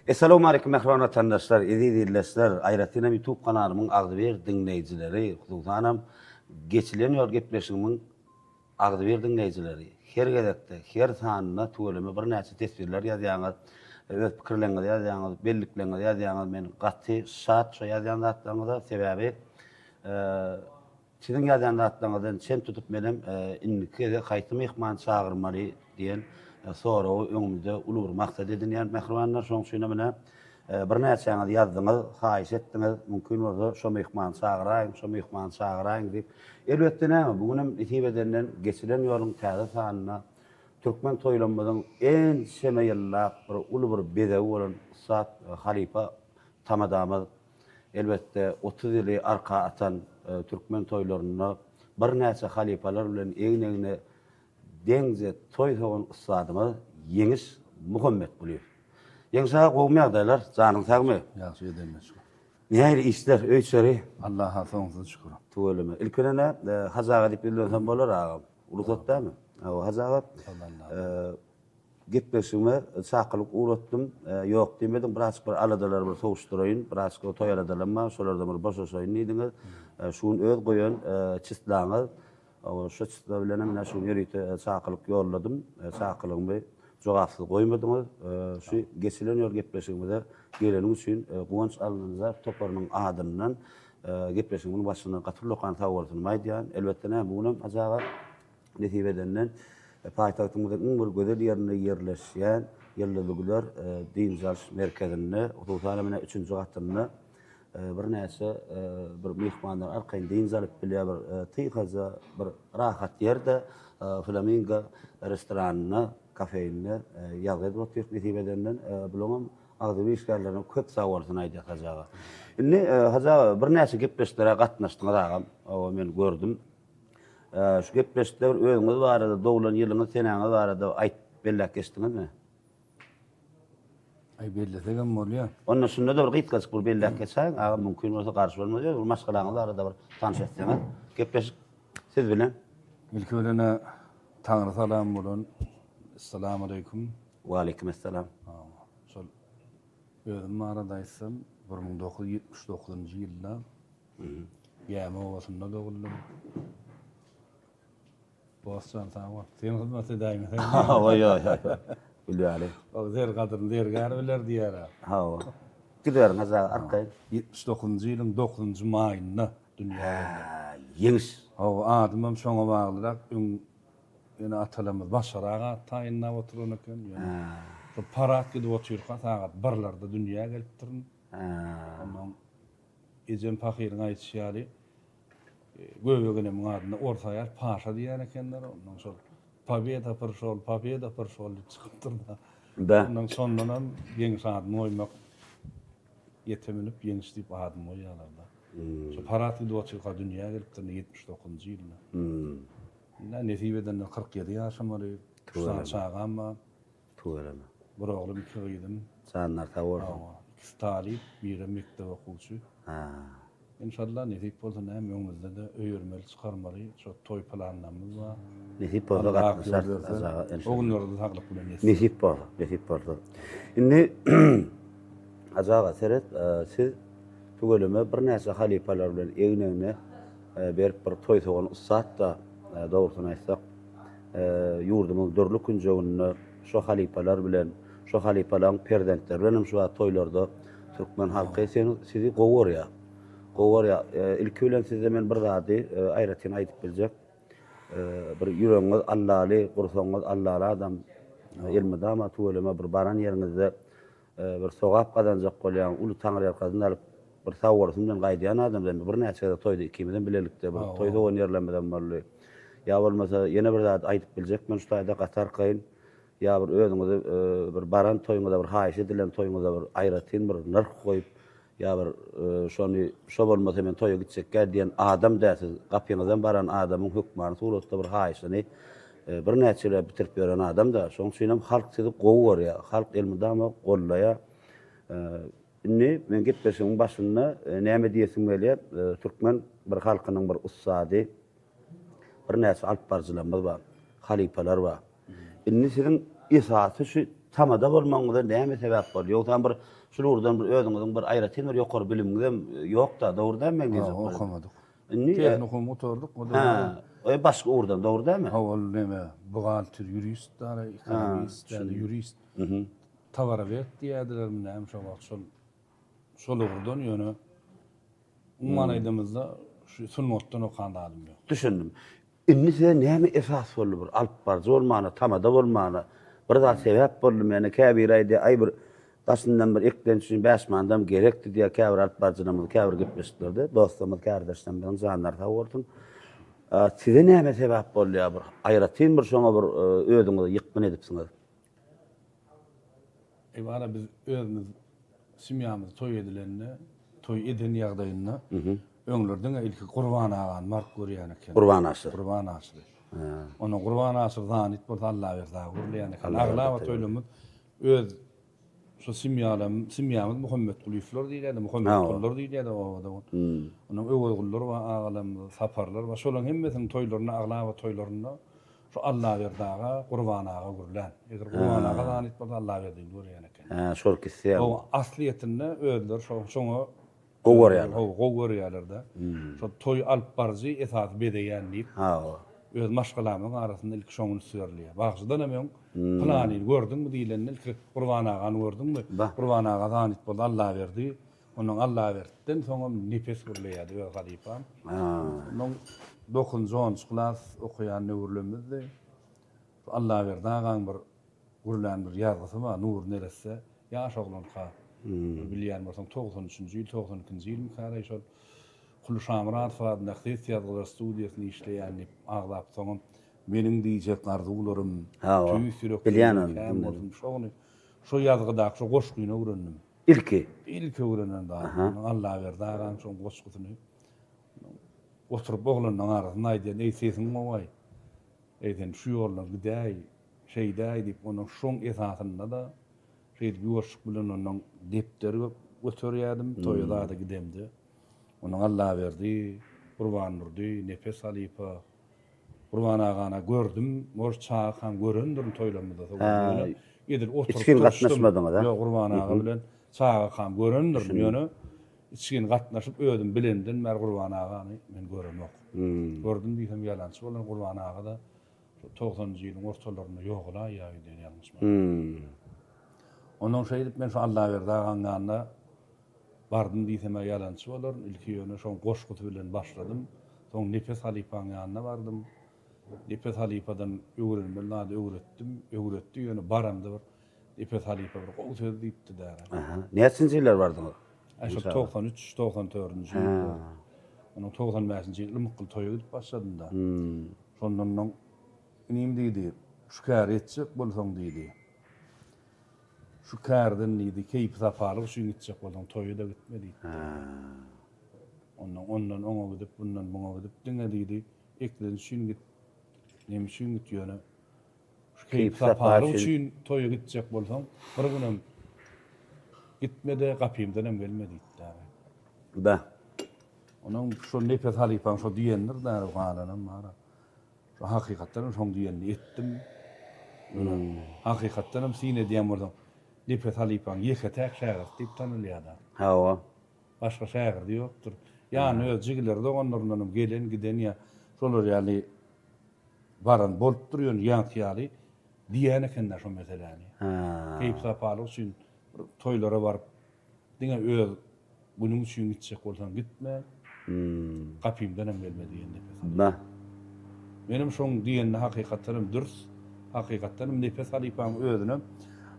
Esselamu aleyküm mehriban vatandaşlar, izleyiciler, Ayratina YouTube kanalımın Agdıver dinleyicileri, Hudutanam, geçilen yol gepleşimin Agdıver dinleyicileri, her gedekde, her sanına tuğuleme bir näçe tesbirler ýazýaňyz, öz pikirleňizi ýazýaňyz, bellikleňizi ýazýaňyz, men gaty şat şo ýazýan zatlaryňyza sebäbi sizin ýazýan zatlaryňyzdan çen tutup menem inniki haýty mehman çagyrmaly diýen sonra öňümizde uly bir maksat edinýän mehribanlar şoň şuna mene bir näçeňiz ýazdyňyz, haýyş etdiňiz, mümkin bolsa şo mehman çagyraýyn, şo mehman çagyraýyn diýip. Elbetde näme bugunem itibedenden geçilen ýoluň täze sanyna türkmen toýlanmadyň en şemeýillap bir uly bir bedewi bolan Ustad Halipa Tamadamyz elbetde 30 ýyly arka atan türkmen toýlaryna bir näçe halipalar bilen eňine deňze toy soğun ustadymyz Yeňiş Muhammed Buliýew. Yeňiş ağa gowmy ýagdaýlar, janyň sagmy? Ýaxşy edilmez. Nähili işler, öýçleri? Allah'a soňsuz şükür. Tuğulama. İlkine hazaga dip bildirsem bolar agam. Ulukatdamy? O hazaga gepleşime çakylyk uratdym. Ýok diýmedim, biraz bir aladalar bir sowuşduraýyn, biraz toy aladalarma, şolardan bir başaşaýyn diýdiňiz. Şuň öz goýan çystlaňyz. O şu çystla bilen men şu ýerite çakylyk ýolladym. Çakylygymy jogapsyz goýmadyňyz. Şu geçilen ýol gepleşigimizde geleniň üçin guwanç alanyňyza toparnyň adyndan gepleşigimiň başyna gatyrlykan tawurdyň maýdan. Elbetde bugun hazaga netibedenden paýtagtymyzyň bir gözel ýerine ýerleşýän ýyldızlylar diňjal merkezinde, Hudutanam mene 3-nji gatyny bir näçe bir mehmanlar arkaýyn diňjalyp bilýär bir tyýhaza bir rahat ýerde Flamingo restoranyna, kafeýine ýazyp oturup netibedenden bulan agdyby işgärlerine köp sawardyn aýdýar hazaga. Indi hazaga bir näçe gepleşlere gatnaşdyňyz agam, o men gördüm. Şu gepleşikler özüňiz barada, dowlan ýylyňyz seneňiz barada aýtyp bellek geçdiňizmi? Ay belletegem bolýar. Onda şunda da bir gytgaçyk bir bellek geçäň, agam mümkin bolsa garşy bolmaýar, bir maşgalaňyz arada bir tanyş etseňiz. Gepleşik siz bilen. İlk ölene Taňry salam bolan. Assalamu aleykum. Wa aleykum assalam. Şol özüm aradaýsam 1979-njy ýylda Ýäme owasynda doguldım. Bostan tawa. Sen hyzmat edäňiz. Oy oy oy. Bilýäli. O zer gadyryn dergär biler diýär. Ha. Gider hazaga arkaýyn. 79-njy ýylyň 9-njy maýynda dünýäge. Yeňiş. O adamam şoňa baglyrak ýene atalarymyz başaraga taýynlap oturan eken. Şu parat gidip oturýar sagat 1-lerde dünýäge gelip durun. Ondan ejem pahyryň aýtýary göwegine muň adyna ortaýar paşa diýär ekenler. Ondan şol Победа прошёл diýip çykyp durdy. Da. Ondan sondan ýeňiş adymy oýmak ýeteminip ýeňiş diýip adymy oýýarlar. Şu parat gidip oturýar dünýäge gelip durdy 79-njy ýylda. Netibeden 47 ýaşamary. Çağama. Tuğulama. Bir oglum, 2 gyzym. Sanlar tawurdy. 2 talip, biri mektep okuwçy. İnşallah netip bolsa näme öňümizde de öýürmeli çykarmaly. Şu toy planlarymyz bar. Netip bolsa gatnaşar. O günlerde saglyk bilen Netip bolsa. Indi hazaga seret siz tuğulama bir näçe halipalar bilen eňine berip bir toy soğan ustad da dogrusyny aýtsak ýurdumyň dörlük günjogyny şo halipalar bilen, şo halipalaryň perdentleri bilen şu toýlarda türkmen halky sizi gowurýar. Gowurýar. Ilki bilen sizde men bir zady aýratyn aýdyp biljek. Bir ýüregiňiz Allahy, gursaňyz Allahy adam ilmidama tuğulama bir baran ýeriňizde bir sogap gadanjak bolýan uly taňry ýarkasyny alyp bir sawursyn bilen gaýdýan adamdan bir näçe toýda ikimizden bilelikde bir toýda oýnýarlanmadan bolýar. Ya bolmasa ýene bir zat aýdyp biljek, men şu taýda gatar kayın, ya bir özüňizi bir baran toýuňyzda bir haýyş edilen toýuňyzda bir aýratyn bir narh goýup, ya bir şonu şo bolmasa men toýa gitsek diýen adam däsiz, gapyňyzdan baran adamyň hukmany suratda bir haýyşyny bir näçe bitirip beren adam da, şoň üçin hem halk sizi gowurýar, halk elmidama gollaýar. Indi men gepleşigiň başynda näme diýesim gelýär? Türkmen bir halkynyň bir ustady, bir näçe alp barjylarymyz bar, halipalar bar. Indi sizin esasy şu tamada bolmagyda näme sebäp bolýar? Ýoksa bir şurdan bir özüňiziň bir aýratyn bir ýokary bilimigem ýok da, dogrudan men diýip. Okamadyk. Niye? Tehnikum oturduk. Ha, başga urdan dogru dämi? Hawal neme? Bugalter, jurist, ekonomist, jurist. Tawara wert diýerler näme şo wagt şol urdan ýöne. Umman aýdymyzda şu sunnatdan okanda adam ýok. Düşündüm. Inni size näme esas bolýar? Alp barjy bolmany, tamada bolmany. Bir da sebäp boldy meni käbir aýdy, ay bir daşyndan bir ekden üçin 5 mandam gerekdi diýe käbir alp barjynamyz käbir gitmişdirdi. Dostumyz, kardeşlerim bilen janlar tawurdum. Size näme sebäp bolýar? Bir aýratyn bir şoňa bir özüňizi ýykmyn edipsiňiz. Ebara biz özümüz simýamyz toý edilende, toý eden ýagdaýynda öňlerden ilki Qurban agan mark görýän eken. Qurban aşy. Qurban aşy. Onu Qurban aşy zanit bolsa Allah berdi görýän eken. Aglawa toýlumyz öz şu simýamyz Muhammed Kulifler diýildi, Muhammed Kullar diýildi o da. Onun öwgullar we agalam saparlar we şolaryň hemmesini toýlaryna aglawa toýlaryna şu Allah berdi Qurban aga görýän. Eger Qurban aga zanit bolsa Allah berdi görýän eken. Ha, şorkisi. O asliýetinde özler şoňa Gowgörýärler-de. Şo toý alp barjy esas bedeýänlik. Ha. Öz maşgalamyň arasynda ilk şoňuny sürliýär. Bagşydan hem plany gördüňmi diýilende ilk Qurban agany gördüňmi? Qurban aga zanit boldy Allah berdi. Onuň Allah berdiden soňra nefes gürleýärdi we galipam. Onuň 9-njy klas okuyan nöwürlemizde Allah berdi agaň bir gürlän bir ýazgysy bar, nur nerese ýaş oglan ka. Bilýän bolsaň 93-nji ýyl, 92-nji ýyl kara şol Kulu Şamrat faýda nähsiýet ýazgylar studiýasyny işleýän aglap soňam meniň diýjek arzuwlarym bilýän şo ýazgyda şo goşgyny öwrendim. İlki öwrenen da Allah berdi agaň şo goşgyny oturup oglanyň arasynda aýdyn eýsesin mowy eýden şu ýollar gidäý şeýdäý diýip onuň şoň esasynda da şeýdi ýoşuk bilen onuň depderi götürýärdim, toýda da gidemdi. Onuň Allah berdi, Qurban nurdy, nefes alypa. Qurban agana gördüm, mor çaýhan görendir toýlamyzda. Edir oturup gatnaşmadyňyz da. Ýok, Qurban aga bilen çaýhan görendir ýöne. İçgin gatnaşyp ödüm bilenden mer Qurban agany men göremok. Gördüm diýsem ýalançy bolan Qurban aga da 90-njy ýylyň ortalaryna ýokla ýa-da ýalňyşmy. Onuň şeýdip men şu Allah berdi agaňda bardym diýsem ýalançy bolar. Ilki ýöne şoň goşguty bilen başladym. Soň nefes alypaň ýanyna bardym. Nefes alypadan öwrenmeli öwretdi ýöne baramda bir nefes alypa bir gowy söz diýipdi däre. Näçinji ýyllar bardyňyz? Aşağı 93-94-nji ýyl. Onuň 95-nji ýyly mykly toýa gidip başladym da. Şondan inem diýdi, şu kär etjek bolsaň diýdi. Şu kärden diýdi, keýip sapalyk şu gitjek bolsaň toýa da gitmedi. Ondan oňa gidip, bundan buňa gidip diňe diýdi, eklen şün git, nem şün git ýöne. Şu keýip sapalyk şu toýa gitjek bolsaň, bir günem gitmede gapymdan hem gelmedi diýdi. Da. Onuň şu nefes alypan şu diýenler däre galanam mara. Şu hakykatdan şoň diýenni etdim. Hakykatdan hem sine diýen bolsam, nefes alypan ýeketäk şäher diýip tanylýar. Hawa. Başga şäher ýokdur. Ýani öz jigler doganlarynyň gelen giden ýa şolar ýaly baran bolup durýar ýanky diýen ekende şu meseleni. Keýip sapalyk üçin toýlara baryp diňe öz bunun üçin gitjek bolsaň gitme. Gapymdan hem gelmedi ýende. Da. Menim şoň diýende hakykatlarim dürs. Hakykatdan nefes alypan özüne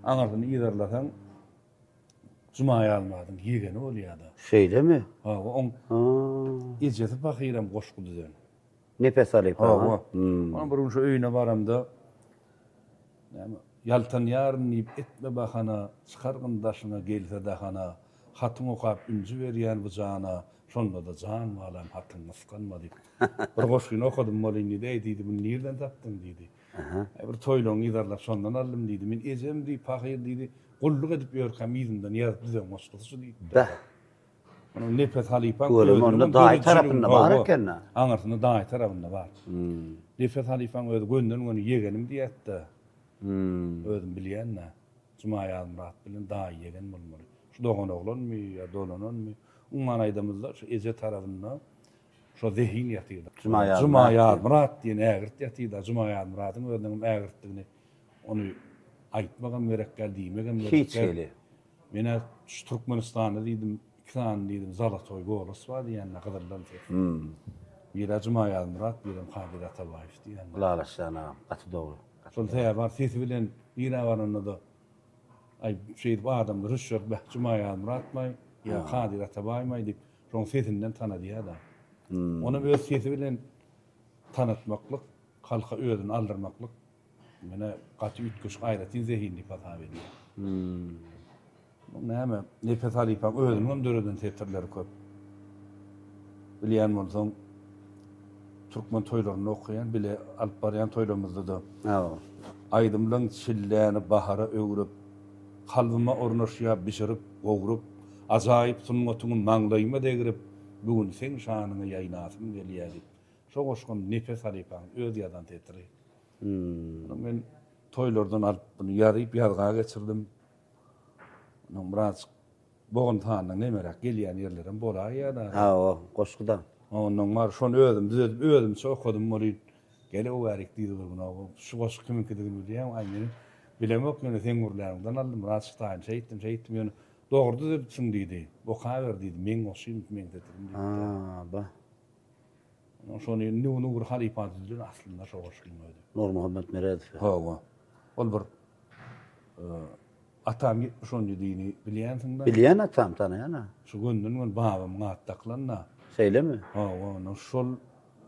aňardan ýerlerden jumaýa almadym, ýegeni bolýardy. Şeýde mi? Ha, oň ýejesi bakyram goşgu düzen. Nefes alypan. Onuň bir şu öýüne baramda yaltan ýaryn ýip etme bahana, çykargyn daşyna gelse dahana, hatyň okap ünji berýän bu jana, şonda da jan walam hatyň nyskanma diýip. Bir goşgyny okudum molyny diýdi, bu nerden tapdym diýdi. Bir toýlaň ýerler şondan aldym diýdi. Men ejem diýip pahyr diýdi. Gulluk edip ýörkäm ýyzymdan ýazyp düzen goşgusy diýdi. Da. Onuň nefes alypan onda daý tarapynda bar eken. Aňartynda daý tarapynda bar. Nefes alypan öz gönden onu ýegenim diýetdi. Özüm bilýän-nä. Cuma ýazmyrat bilen daý ýegen bolmaly. Şu dogan oglanmy ýa dolananmy, umman aýdamyzda şu eje tarapyndan şu zehin ýatyda. Cuma ýazmyrat diýen ägirt ýatyda. Cuma ýazmyratyň özüniň ägirtligini onu aýtmagan gerek diýmegen Hiç geli. Mene şu Türkmenistanda diýdim, ikran diýdim, Zalatoy golas bar diýen nakadardan. Bir Cuma ýazmyrat, birim Kadir Atabaýew diýen. Lalaşana, atı doğru. Şol täze bar sesi bilen ýa baranda da ay şeýdi bu adam rüşşür bä Cuma ýazmyratmay ýa Kadir Atabaýew diýip şoň sesinden tanady da. Onu öz sesi bilen tanıtmaklyk, halka özüni aldyrmaklyk mene gaty ütgüş gaýraty zehinli pata berýär. Näme nefes alypam özüniň döreden tetirleri köp. Bilýän bolsaň Türkmen toýlaryny okuyan bile alyp barýan toýlarymyzda da aýdymlyň çilläni bahara öwrüp kalbyma ornaşýa bişirip gowurup ajaýyp sunmatyny maňlaýyma degirip bugün sen şanyny ýaýnasym gelýär. Şo goşgam nefes alypam öz ýadan tetiri. Men toýlardan alyp bunu ýaryp ýazga geçirdim. Onu biraz boğun tanıdan nemerek gelýän ýerlerim bolar ýa-da. Goşguda. Ondan var şonu özüm okudum mory. Gele o garek diýdi buna. Şu goşuk kiminkidigini bilýän aýnyny. Bilemek ýöne sen gurlarymdan aldım. Biraz taýyn şeýtdim ýöne. Dogry diýip çyn diýdi. Bu haber diýdi. Men goşym men dedim. Ba. Şonu nur halipat diýdi aslynda şo goşulmaýdy. Nur Muhammed Meredov. Ol bir atam 70 diýini bilýänsiňmi? Bilýän atam tanýana. Şu gündün gün babam gattaklanna. Seýle mi? Onu şol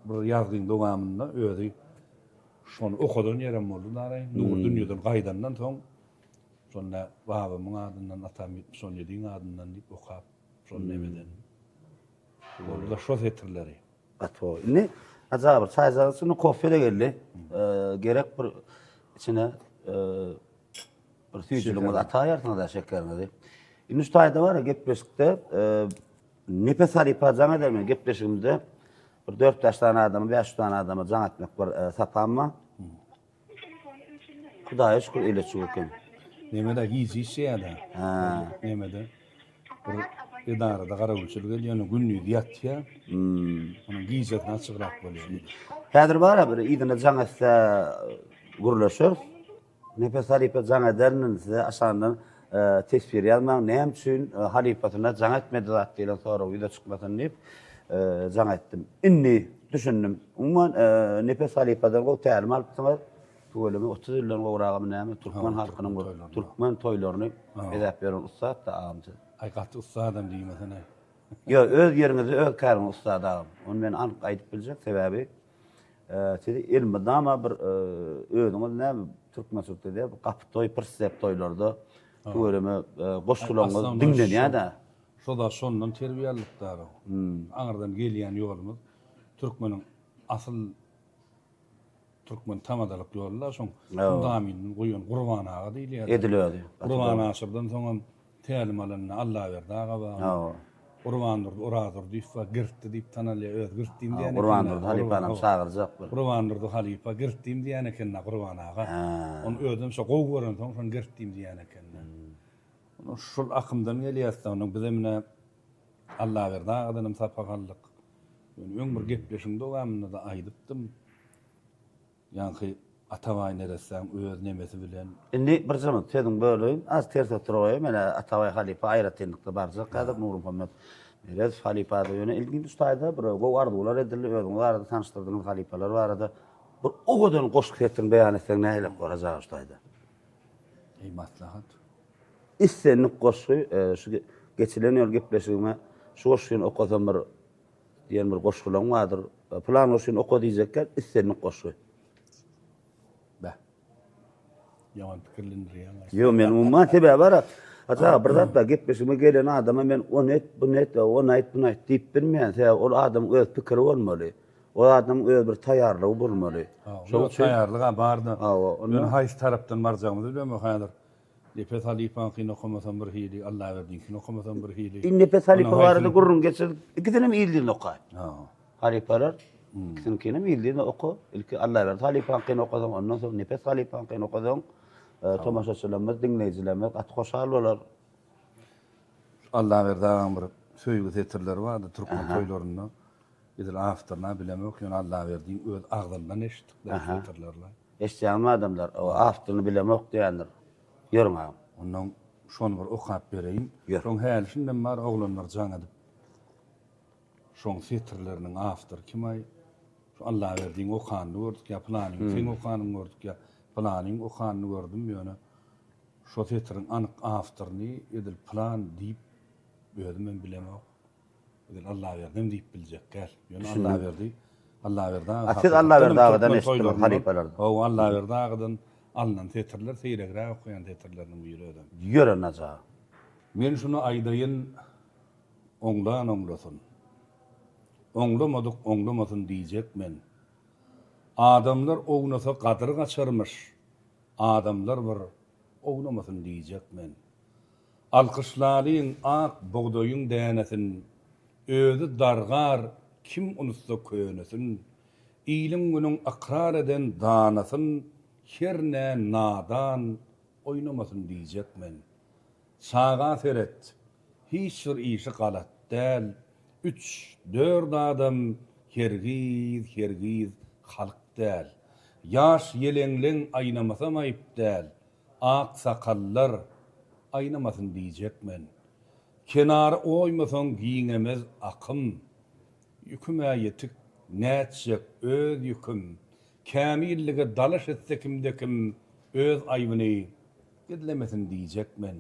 bir ýazgyň dogamynda özi şonu okudan ýerem boldy daray. Nur dünýeden gaýdandan soň şonda babamyň adyndan atam 77 adyndan diýip okap şol nemeden. Bolda şo setirleri. Atwa. Ne? Azabır çayzagyny kofede geldi. Gerek bir içine bir tüýjülüňiz ataýarsyňyz da şekerinizi. Indi şu taýda bar gepleşikde nefes alyp jaňa dermen gepleşigimizde bir 4 ýaşdan adamy 5 tane adama jaň etmek bar sapanma. Hudaýa şükür ele çykyň. Nemede gizi şeýda. Nemede bir idarada garawçylyk edýän günlük ýatýa. Onuň gizetini açyqrak bolýar. Häzir bar bir ýygyna jaň etse gurlaşýar. Nefes alyp jaň edernin size aşandan tesbir ýazmaň näme üçin halipatyna jaň etmedi zat diýen soraw ýa-da çykmasyn diýip jaň etdim. Inni düşündim. Umman nefes alypadan go tälim alypdylar. Tuğulamy 30 ýyldan gowragam näme Türkmen halkynyň Türkmen toýlaryny edep beren ustad da amjy. Aýgatly ustadam diýmesine. Yo öz ýeriňizde öz kärim ustadam. Onu men anyk aýdyp biljek sebäbi siz ilmide ama bir özüňiz näme Türkmen sözde gapy toý pirsep toýlarda tuğulamy goşgulaňyz dinlenýär-de. Şo da şondan terbiýelikdir. Aňyrdan gelýän ýolumyz Türkmeniň asyl Türkmen tamadalyk ýollar şoň damin goýan Gurban ağa diýilýär. Edilýär. Gurban aşyrdan soň tälim alanyna Allah berdi ağa ba. Gurbandyr, oradyr diýip girtdi diýip tanalýar, öz girtdiň diýen. Gurbandyr, halipanam sagyrjak bir. Gurbandyr, halipa girtdiň diýen eken Gurban ağa. Onu özüm şo gow gören soň şonu girtdiň diýen eken. Onu şol akymdan gelýär, onu bizemine Allah berdi ağadan sapagallyk. Öň bir gepleşiň dogamyna da aýdypdym. Ýa-ni Atabaý neresem öz nemesi bilen. Indi bir zaman tedim böyle az ters oturuyor. Mene Atabaý halipa aýratynlykda barjak gadyp Nur Muhammed Meredov halipa da ýöne ilginç ustayda bir gow ardular edildi. Özüňiz arada tanıştyrdyňyz halipalar barada bir ogadan goşuk etdiň beýan etseň näle barajak ustayda. Ey maslahat. İssenlik goşugy şu geçilen ýol gepleşigime şu goşugyny okasam bir diýen bir goşgulaň bardyr. Plan goşugyny oka diýjekler issenlik goşugy. Yaman pikirlendirýär. Yo men umma tebe bara. Hatta bir zat da gepleşime gelen adama men o net bu net o net bu net diýip bilmeýän. O adam öz pikiri bolmaly. O adam öz bir taýýarlygy bolmaly. Şo taýýarlyga bardy. Men haýsy tarapdan barjagymyzy bilmem häzir. Nefes alypan kyn okumasam bir hili, Allah berdi kyn okumasam bir hili. Nefes alyp barada gurrun geçir. Ikisini ýyldyň okay. Halipalar ikisini kyn ýyldyň oku. Ilki Allah berdi halipan kyn okasam ondan soň nefes alypan kyn okasam tomaşaçylarymyz, dinleýijilerimiz at hoşal bolar. Allah berdiğin bir söýgü tetirler vardı Türkmen toýlaryna. Edil afterna bilemek, ýöne Allah berdiğin öz agdyndan eşitdik tetirlerle. Eşitýän adamlar o aftyny bilemek diýendir. Ýörüň agam. Ondan şonu bir okap bereyim. Ýör. Şoň hälişinden bar oglanlar jaň edip. Şoň tetirleriniň after kimay? Şu Allah berdiğin okanyny gördük ya planyň, sen okanyny gördük ya planyň okanyny gördüm ýöne. Şo tetriň anyk afterny edil plan diýip özüm men bilemek. Edil Allah berdim diýip biljek gel. Ýöne Allah berdi. Allah berdi. Siz Allah berdi agadan eşitdiler halipalardan. O Allah berdi agadan alınan tetirler seyregrä okuyan tetirleriniň biri ödem. Ýören aja. Men şunu aýdaýyn oňdan oňlasyn. Oňlamasyn diýjek men. Adamlar oňlasa gadyr gaçarmyş. Adamlar bir oňlamasyn diýjek men. Alkyşlaryň ak bogdoýyň dänesin özü dargar kim unutsa könesin. Ilim günüň akrar eden danasyn herne nadan oynamasyn diýjek men. Sağa seret. Hiç bir işi galat däl. 3-4 adam hergiz halk däl. Yaş yelenleň aynamasam aýyp däl. Ak sakallar aynamasyn diýjek men. Kenary oýmasaň giňemez akym. Ýüküme ýetik näçek öz ýüküm. Kämillige dalaş etsekimdekim öz aýbyny gidlemesin diýjek men.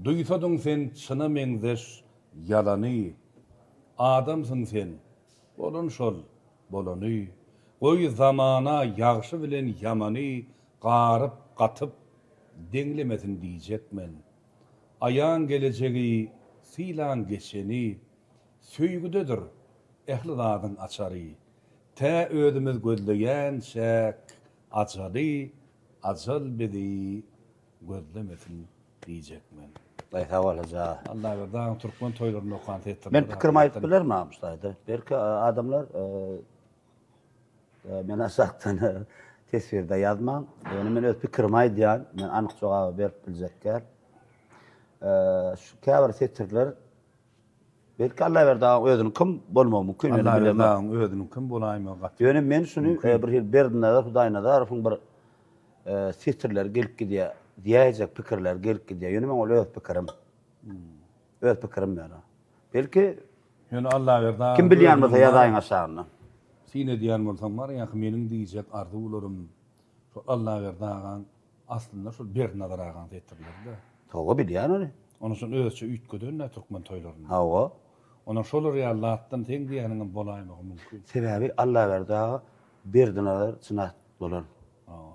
Duýsadyň sen çyna meňzeş ýalany. Adamsyň sen. Bolan şol bolany. Goý zamana ýagşy bilen ýamany garyp gatyp deňlemesin diýjek men. Aýan gelejegi silan geçeni söýgüdedir ehli zadyň açary. Tä ödümüz gözleýän şäk açary ajal bedi gözlemesin diýjek men. Daýsawal aja. Allah berdiň Türkmen toýlaryny okan tetir. Men pikirimi aýdyp bilermi amışdaýdy? Belki adamlar men asaktan tesbirde ýazmam. Ýöne men öz pikirimi aýdýan, men anyk jogaby berip biljekler. Şu käbir tetirler belki Allah berdi özüni kim bolmagy mümkin. Allah berdi özüni kim bolaýmy gat. Ýöne men şunu bir hil berdinler, Hudaýyna da arafyň bir tetirler gelip gidýär. Diýäjek pikirler gelip gidýär. Ýöne men ol öz pikirim. Öz pikirim ýa-da. Belki Ýöne Allah berdi. kim bilýän bolsa ýazaýyn aşagyna. Sine diýen bolsaň bar ýa meniň diýjek arzuwlarym şu Allah berdi aslında şu bir nazar agan tetirlerde. Toga bilýän ony. Onu şun özçe üýtgeden Türkmen toýlaryna. Hawa. Ona şolar ýalatdan teň diýeniň bolaýmagy mümkin. Sebebi Allah berdi berdinalar çynat bolar.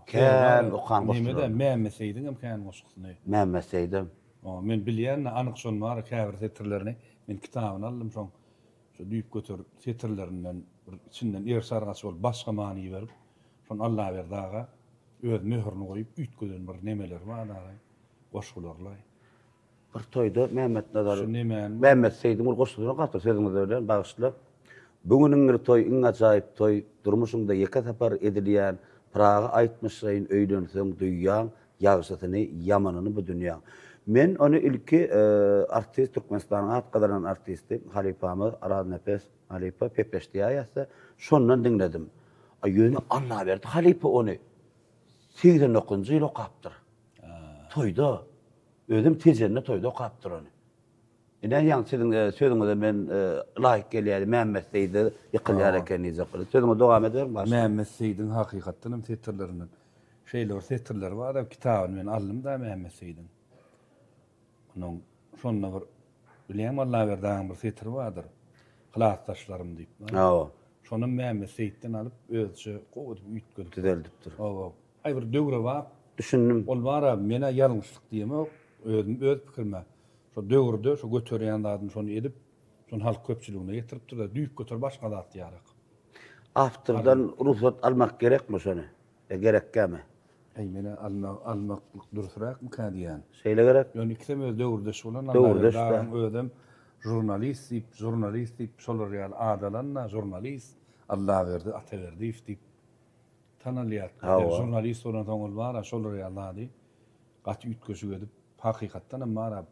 Kän okan goşdy. Nimede mämmeseýdiň hem kän goşgyny. Mämmeseýdim. Men bilýän anyk şol bar käbir tetirlerini men kitabyny aldym şoň. Şu düýüp götür tetirlerinden içinden ersargaç bol başga many berip şon Allah berdi öz möhürni goýup üýtgeden bir nemeler bar da. Goşgularlar. Bir toýda Mehmet Nazar. Şu nemen? Mehmet Seýdim ol goşduryna gatdy sözüňizde bilen bagyşlap. Bugüniň bir toý iň ajaýyp toý durmuşymda ýeke sapar edilýän Praga aýtmışyň öýlenseň duýýan ýagşysyny ýamanyny bu dünýä. Men onu ilki artist Türkmenistanyň at gadaran artisti Halipamyz Araz Nefes Halipa Pepeşdiýaýasa şondan dinledim. Ýöne Allah berdi Halipa onu 89-njy ýyl okapdyr. Toýda özüm tejenne toýda okapdyr onu. Inen ýa siziň sözüňizde men laýyk gelýär, Mehmet Seýdi ýykylýar eken ýa-da. Sözüňi dowam ederim başa. Mehmet Seýdiň hakykatdan hem tetirlerinden şeýler tetirler bar da kitabyny men aldym da Mehmet Seýdiň. Onuň şonda bir bilýän Allah berdiň bir tetir bardyr. Hylas taşlarym diýip. Hawa. Şonu Mehmet Seýdden alyp özçe goýup üýtgün. Düzeldipdir. Hawa. Aý bir döwre bar. Düşündüm. Ol bara mene ýalňyşlyk diýemek, özüm öz pikirime. Şu döwürde şu götürýän adam şonu edip, şonu halk köpçüligine getiripdir da düýüp götür başga zat ýarak. Afterdan ruhsat almak gerekmi şonu? Gerekkämi? Mene almaklyk dursurak mı diýen? Şeýle gerek. Ýöne ikisem öz döwürde şolan Döwürde özüm jurnalist diýip şolar ýaly adalanna jurnalist Allah berdi, ata berdi diýip tanalýar. Jurnalist olan soňul bar, şolar ýaly gaty ütkösü edip hakykatdan mara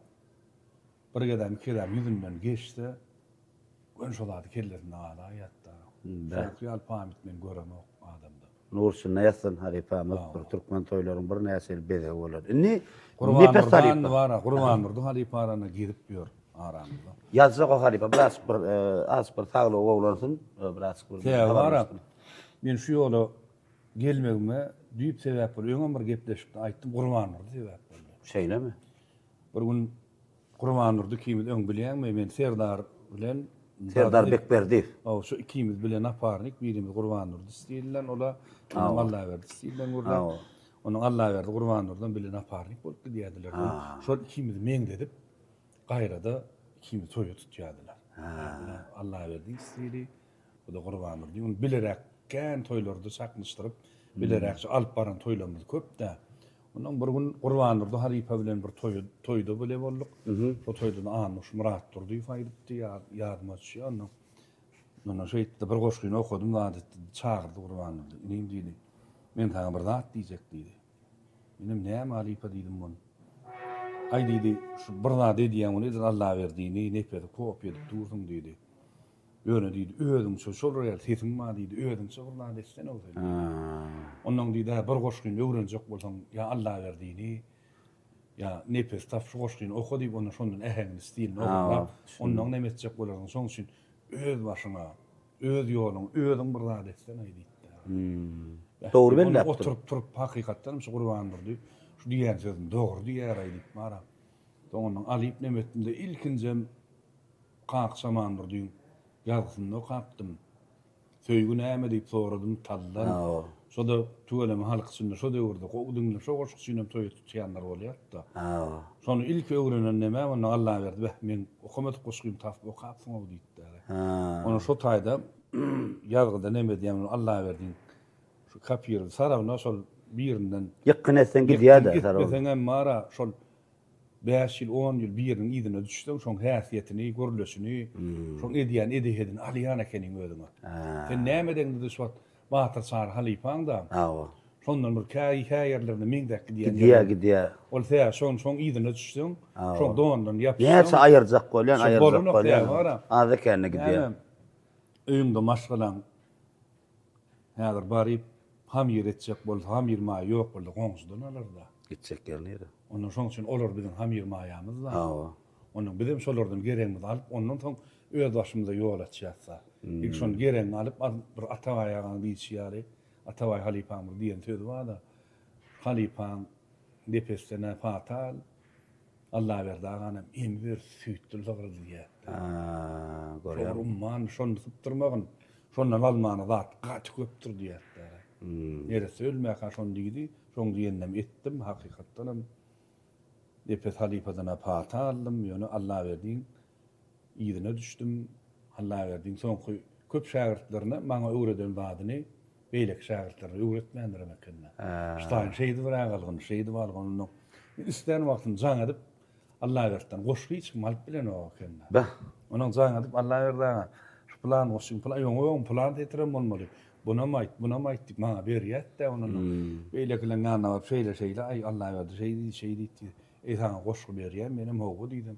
bir gedem iki gedem yüzünden geçti. Ön şoladı kellerini ala ýatda. Şol pamit men göremok adamda. Nurşun näýetsin Halipamat bir Türkmen toýlaryň bir näsel beze bolar. Inni Nipes Halipa var, Gurban Nurdu Haliparana girip ýör aramda. Yazjak o Halipa biraz bir az bir tagly oglarsyn, biraz bir. Te var. Men şu ýola gelmegime düýp sebäp bol. Öňe bir gepleşip aýtdym Gurban Nurdu sebäp boldy. Şeýlemi? Bir gün Gurban Nurdu kimid öň bilýärmi? Men Serdar bilen Serdar Bekberdiýew. O şu ikimiz bilen aparnik birimiz Gurban Nurdu istiýdiler, ola Allah berdi istiýdiler gurda. Onuň Allah berdi Gurban Nurdan bilen aparnik bolup gidýärdiler. Şol ikimiz meňledip gaýrada ikimiz toýa tutýardylar. Allah berdi istiýdi. Bu da Gurban Nurdu. Onu bilerek kän toýlарды saklaşdyryp, bilerek alyp baran toýlarymyz köp-de. Ondan bir gün Gurban Nurdu Halipa bilen bir toýda bile bolduk. O toýda Anuş Murat durdy faýdypdy ýardymçy ondan. Ondan şeýtde bir goşgyny okudum da çağırdy Gurban Nurdu. Inem diýdi. Men taňa bir zat diýjek diýdi. Menim näme Halipa diýdim bunu. Ay diýdi, şu bir zat diýýän onu Allah berdiňi nepede kop edip durdum diýdi. Öňe diýdi, özüň şol real sesim ma diýdi, özüň şol dessen o diýdi. Ondan diýdi, bir goşgyn öwrenjek bolsaň, ya Allah berdiňi, ya nepes tap şu goşgyn oku diýip onu şondan ähengli stilini okup, ondan nemetjek bolarsyň, şoň üçin öz başyna, öz ýoluň, özüň bir zat dessen diýdi. Dogry belläpdir. Oturup hakykatdan şu Gurban Nurdu, şu diýen sözüm dogry diýär aýdyp mara. Ondan alyp nemetinde ilkinjem kaksamandyr diýin. Ýagsyny okapdym. Söýgü näme diýip soradym tallan. Şo da tugalamy halkysyny şo döwürde gowdyňly şo goşgyny toýup tutýanlar bolýardy. Şonu ilk öwrenen näme onu Allah berdi. Men okumat goşgyn tap okapsym o diýdi. Onu şo taýda ýazgyda näme diýýän Allah berdi. Şu kapýyr sarawna şol birinden ýakyn etsen gidýärdi saraw. Sen mara şol 5 ýyl 10 ýyl biriniň ýygyna düşdüm, şoň häsiýetini, görlesini, şoň edýän edýän alýan ekeniň özüňe. Sen näme deňdi şu Batyr Sar Halipaň da. Şondan bir ýerlerinde meňdek Gidýär. Ol täze şoň ýygyna düşdüm, şoň dondan ýapşym. Näçe aýyrjak bolýan, Az ekeni gidýär. Öýümde maşgalan. Häzir baryp ham ýer etjek bolsa, ham ýer maý ýok bolsa, goňsudan alarda. Gitjek gelýär. Ondan şoň üçin olar biziň ham ýer maýamyz var. Ondan bizim şolardan gereğimiz alıp, ondan soň öz başymyza ýol açýarsa. İlk şonu gereğini alıp, bir Ataway ýagan diýýär. Ataway Halipaň diýen söz bar da. Halipaň nepesine fatal. Allah berdi aganam emir süýtdür zagry diýär. Görýär. Umman şonu tutturmagyn, şondan almany zat gaty köpdür diýär. Ýere söýülmäkä şonu diýdi, şoň diýendem etdim hakykatdanam. Nepes Halipadan fatalym, ýöne Allah berdiň ýygyna düşdüm. Allah berdiň soňky köp şagirtlerine maňa öwreden badyny beýlek şagirtlerine öwretmendirim ekenne. Ştaýyn şeýdi bir agalgyn, şeýdi balgyny. İstän wagtym jaň edip Allah berdiň goşgy hiç kim alyp bilen o ekenne. Onuň jaň edip Allah berdiň şu plan goşgy plan ýoň plan etirem bolmaly. Buna maýt diýip maňa berýär-de onuň. Beýleklen gana şeýle ay Allah berdi şeýdi. Sana goşgy berýär, menim hogu diýdim.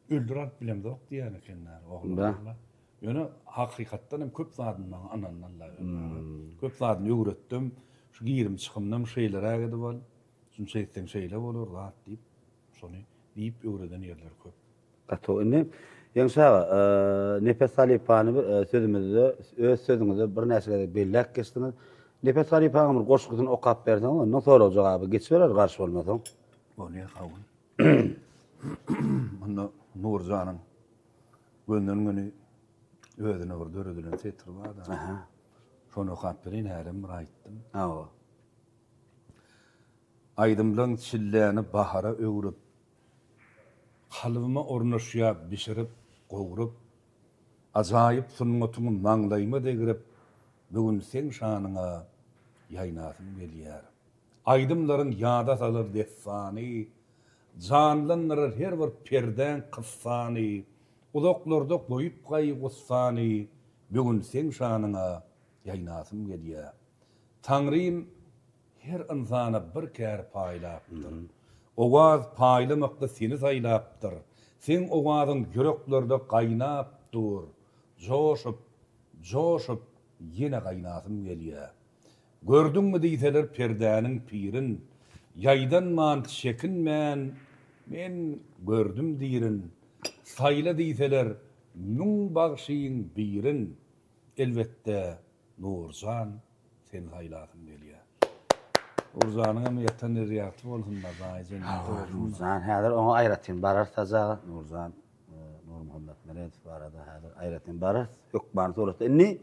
Öldürip bilen zok diýär ekenler oglanlar. Ýöne hakykatdan hem köp zadyny maňa anan Allah berdi. Köp zadyny öwretdim. Şu girim çykymdan şeýlere gidi bol. Şunu şeýtden şeýle bolar rahat diýip, şonu diýip öwreden ýerler köp. Gato indi ýa-da Nepes Halipany sözümizde, öz sözüňizde bir näsege belläk geçdiňiz. Nepes Halipaň bir goşgyny okap berdiň, ondan sonra jogaby geçip berer garşy bolmasaň. Bolýar hawun. Onda Nurjanyň gönlüňi özüne bir döredilen tetir bar da. Şonu okap berin härim bir aýtdym. Aýdymlyň çilläni bahara öwrüp, kalbyma ornaşýap, bişirip, gowurup, ajaýyp sunmatymy maňlaýyma degirip, bugün sen şanyňa ýaýnasym gelýär. Aýdymlaryň ýada salar dessany, janlanlar her bir perden kıssany, uzaklarda goýup gaýgysany, bugün sen şanyňa ýaýnasym gelýär. Taňrym her insana bir kär paýlapdyr. Owaz paýlamakda seni saýlapdyr. Sen owazyň yüreklerde gaýnap dur. Joşup ýene gaýnasym gelýär. Gördüňmi diýseler perdäniň pirin, ýaýdan man çekinmän, men gördüm diýirin. Saýla diýseler nuň bagşyň birin, elbetde Nurjan sen haýlasym gelýär. Nurjanyň hem ýeten riýaty bolsunlar daýjyn. Nurjan häzir onu aýratyn barar taza Nurjan Nur Muhammed Meredov barada häzir aýratyn barar hökman soratda. Inni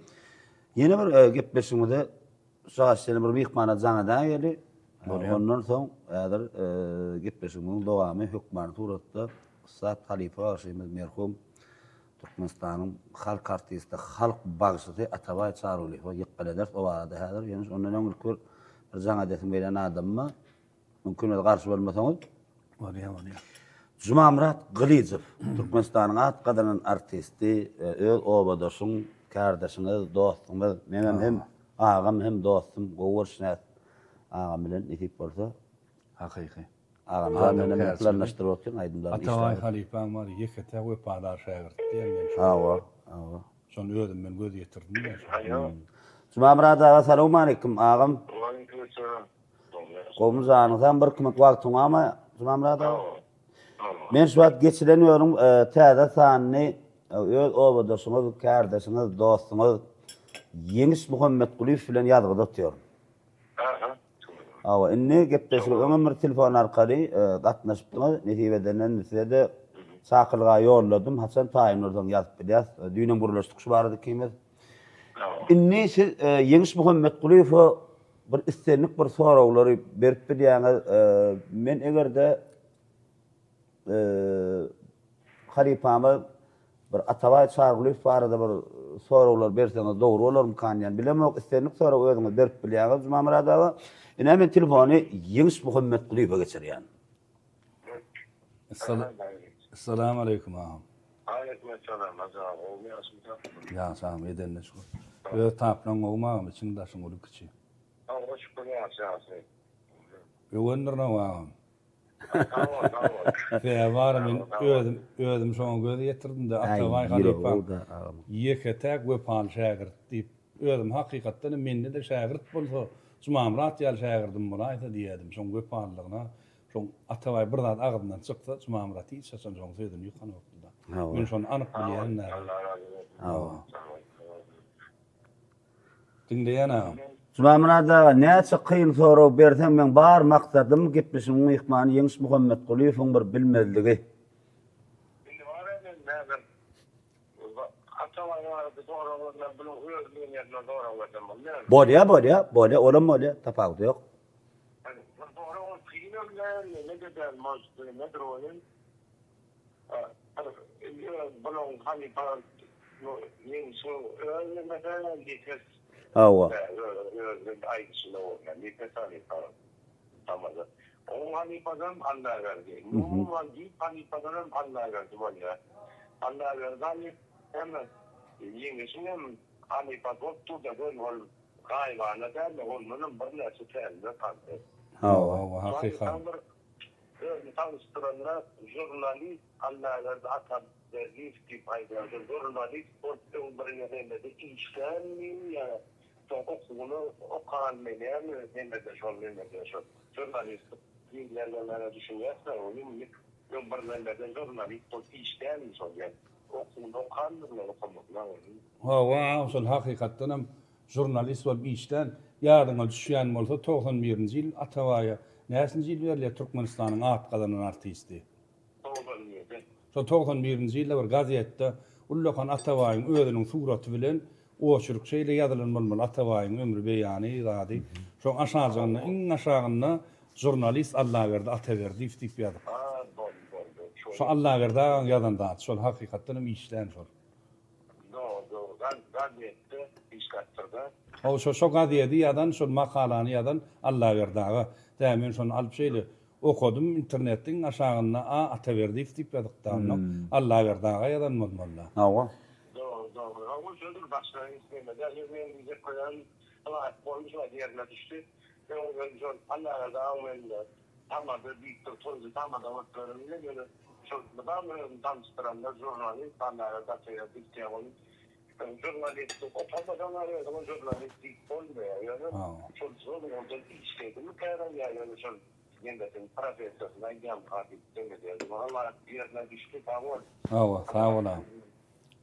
ýene bir gepleşigimde şaşyny bir mihmana jaňadan geldi. Ondan soň häzir gepleşigimiň dowamy hökman soratda Ustad Halipa Aşymyz merhum Türkmenistanyň halk artisti, halk bagşysy Atabay Çarulyw ýykgalalar o barada häzir ýene ondan öňkür bir jaňa desim beren adamma mümkin garşy bolmasaňyz Barýa. Juma Murat Gylyjew Türkmenistanyň at gadanan artisti, öz obadaşyň, kardeşiňiz, dostuňyz, menem hem agam hem dostum, gowurşnat agam bilen etip bolsa Hakyky. agam menem planlaşdyryp otyryn aýdymlar. Ataway Halipam var, ýekete we palar şägir diýen. Awa. Şonu ödüm men göz ýetirdim. Juma Murat aga salamu alaykum agam. Gomuzanyňdan bir kimek wagtyň ama Juma Murat aga. Men şu wagt geçirenýärem täze sanyny öz obadaşyňyz, kardeşiňiz, dostuňyz Ýeňiş Muhammed Guliýew bilen ýazgyda otyrýarym. Awa inni gepleşik öňe bir telefon arkaly gatnaşypdyňyz, netibeden de çakylga ýolladym. Hasan taýynlardan ýazyp bilýär. Düýnüň gurulşyk şu barada kiýmez. Inni siz Ýeňiş Muhammed Guliýew bir istenlik bir soraglary berip bilýäňiz. Men egerde Halipamy bir Atabay Çarulyw barada bir soraglar berseňiz dogry bolarmy kanýan bilemok istenlik sorag özüňiz berip bilýäňiz Juma Murat aga. Ine men telefony Ýeňiş Muhammed Guliýew'e geçirýän. Assalamu alaykum ağam. Aleyküm selam azam. Ya sağım edenle şu. Böyle taplan olmağım için daşın olup kiçi. Hoş bulduk. Öwündirne ağam. Tamam. Ve var men ödüm şoň gözi ýetirdim de Atabay Halipa. Ýeketek we pan şägird diýip ödüm hakykatdan mende de şägird bolsa Juma Murat ýaly şägirdim bolaýsa diýedim. Şoň göpanlygyna şoň Atabay bir zat agymdan çyksa Juma Murat hiç şaşan şoň söýdüm ýukan wagtda. Men şonu anyk bilýän näme. Dinleýän ağam. Juma Murat aga näçe kıyın sorag berseň men bar maksadym gepleşiň mihmany Ýeňiş Muhammed Guliýewiň bir bilmezligi. Şimdi var ya ben Atamay'da doğrularla bunu öğrenmeyen yerine doğrularla Bolýa, olam bolýa, tapawdy ýok. hani doğru o kıyımlar ne kadar maaşlı nedir onun? Bunun hani para yin su mesela dikkat Awa. Aýdyşyna bolýan dikkat hani para tamam. O hani padan Allah verdi. Numan diýip hani padan Allah verdi bolýar. Allah verdi hem ýeňişinem hani padottu da bol gaýbana da onun bir näçe täze kaldy. Awa hakykat. Tanıştıranlar jurnalist Allah verdi atab verdi paydaşy jurnalist portun bir ýerinde işlerini ya tokusyny okan menen nemede şol. Jurnalist diýerlerine düşünýärse onu bir jurnalist işlerini şolýar. Wa şol hakykatdan hem jurnalist bolup işden ýadyňa düşýän bolsa 91-nji ýyl Atawaýa näçinji ýyl berilýär Türkmenistanyň at gadanan artisti. Şo 91-nji ýylda bir gazetde Ullakan Atawaýyň özüniň suraty bilen oçuruk şeýle ýazylan bolmaly Atawaýyň ömrü beýany ýady. Şo aşagyna iň aşagyna jurnalist Allah berdi, ata berdi diýip ýazyp. Şo Allah berdi ýadan da şol hakykatdan hem işlän şol. Gazette işgatyrda. O şo gazetde ýadan şol makalany ýadan Allah berdi. Tämin şonu alyp şeýle okudum internetden aşagyna ata berdi diýip ýazykdan. Allah berdi ýadan bolmaly. Awa. Doğru. Ama şöyle başlayın istemede. Yani bize koyan Allah boyunca yerine düştü. Ben şu Allah'a da ağırlayınca tamamen Victor Toy'u tamamen oturduğuna göre çok da tanıştıranlar jurnalist Allah'a da bir şey oldu. Jurnalist o tamamen öyle ama jurnalistlik olmuyor yani çok zor oldu işte bu kadar yani çok yeniden profesörler yan parti demedi ama yerine düştü tamam. Awa, sağ ol.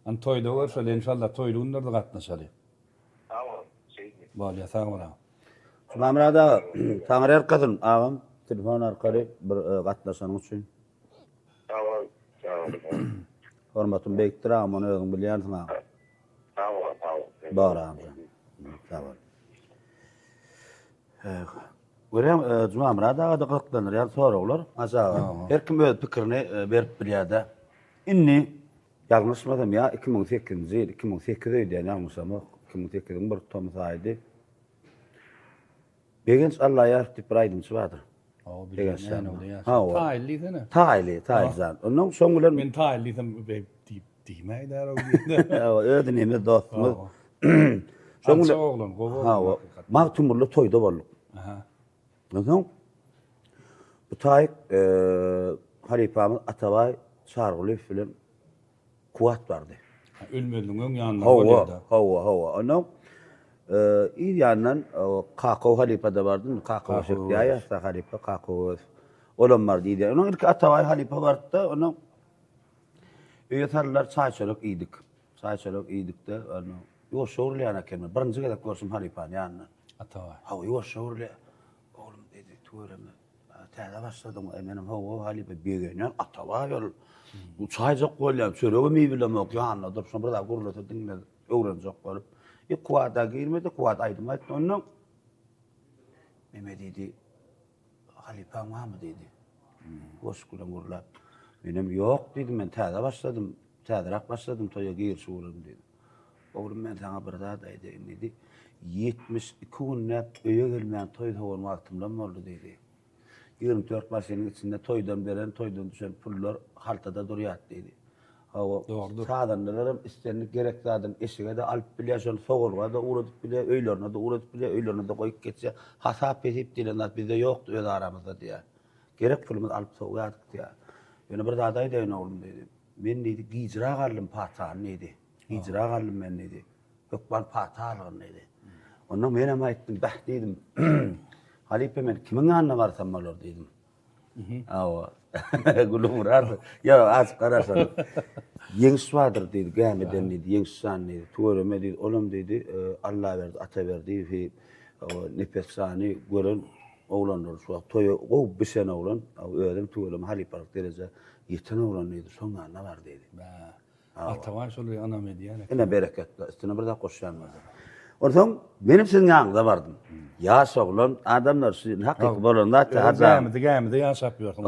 An toyda görse inşallah toyluğunda da gatnaşaly. Tamam şey. Bolýa, sağ ol. Mamrada taňar erkatyn agam telefon arkaly bir gatnaşanyň üçin. Tamam. Tamam. Hormatym bekdir agam onu özüň bilýärsiň agam. Tamam. Bar agam. Tamam. Görem Mamrada da gatlanýar ýa soraglar. Aşağı. Her kim öz pikirini berip bilýär-de. Inni ýalňyşmadym ýa 2008-nji ýyl 2008-de ýa ýalňyşamy 2008-de bir tomuz aýdy. Begens Allah ýarapdy bir aýdymçy bardyr. O bilýän ýa. Ha, o. Taýlydyny. Taýly. Ondan soň bilen Men taýlydym diýmeýär o. ödün eme dostumuz. Soň bilen oglan, gowy. Magtumurly toýda bolduk. Aha. Ondan bu taýyk halifamyz Atabay Çarguly bilen kuwat bardy. Ölmediň öň ýanynda bolýardy. Hawa. Ondan il ýandan Kakaw halifa da bardy. Kakaw şirkýä ýa halifa Kakaw. Olam bardy diýdi. Ondan ilk Atabay halifa bardy da ondan öýetarlar çaýçalyk iýdik. Çaýçalyk iýdik-de ondan ýok şoğurlaýan eken. Birinji gezek görsüm halifany ýanyna. Atabay. Hawa ýok şoğurlaýan. Oğlum dedi tuğrama. Täze başladım. Menim hawa halifa begenýän Atabay ol. Bu çaýjak bolýan çöregi mi bilemok ýanyna durup şonu bir daha gurulata diňle öwrenjek bolup. Kuwata girmedi, kuwat aýdym aýtdy. Ondan Mehmet dedi, halifa mı dedi. Goşkulan gurulap. Menim ýok dedim, men täze başladım. Täzerak başladım, toýa girişi boldum dedi. Oğlum men sana bir daha aýdym dedi. 72 günnäp öýe gelmän toý howan wagtymdan boldy dedi. 24 maşynyň içinde toýdan beren, toýdan düşen pullar haltada durýar dedi. Doğrudur. Sadanlarım istenlik gerek zaten eşige de alıp bilýär, soğurga da uradyp bilýär, öýlerine de uradyp bilýär, öýlerine de goýup geçse hasap edip diýenler bizde ýokdy öz aramyzda diýär. Gerek pulumyz alyp soğuýardyk diýär. Ýöne bir zat aýdyn oğlum dedi. Men dedi gijra garlym patany dedi. Gijra garlym men dedi. Hökman patalygyn dedi. Ondan men hem aýtdym, "Bah" dedim. Halife men kimiň ýanyna barsam bolar dedim. Awa. Gulumrar. Ya az karasan. Yengswadır dedi, gämeden dedi, yengsan dedi, tuğrama dedi, oğlum dedi, Allah verdi, ata verdi, fi nefesani gören oğlanlar şu toyu o bir sene oğlan, öğrenim tuğrama halipalık derece yeten oğlan dedi, sonra ne var dedi. Atabay şol ana medýany. Ene bereketli, üstüne bir daha koşanmadı. Ortadan benim sizin yanınızda vardım. Yaş oğlan, adamlar sizin hakiki bolanda Gämide ýaşap ýördim.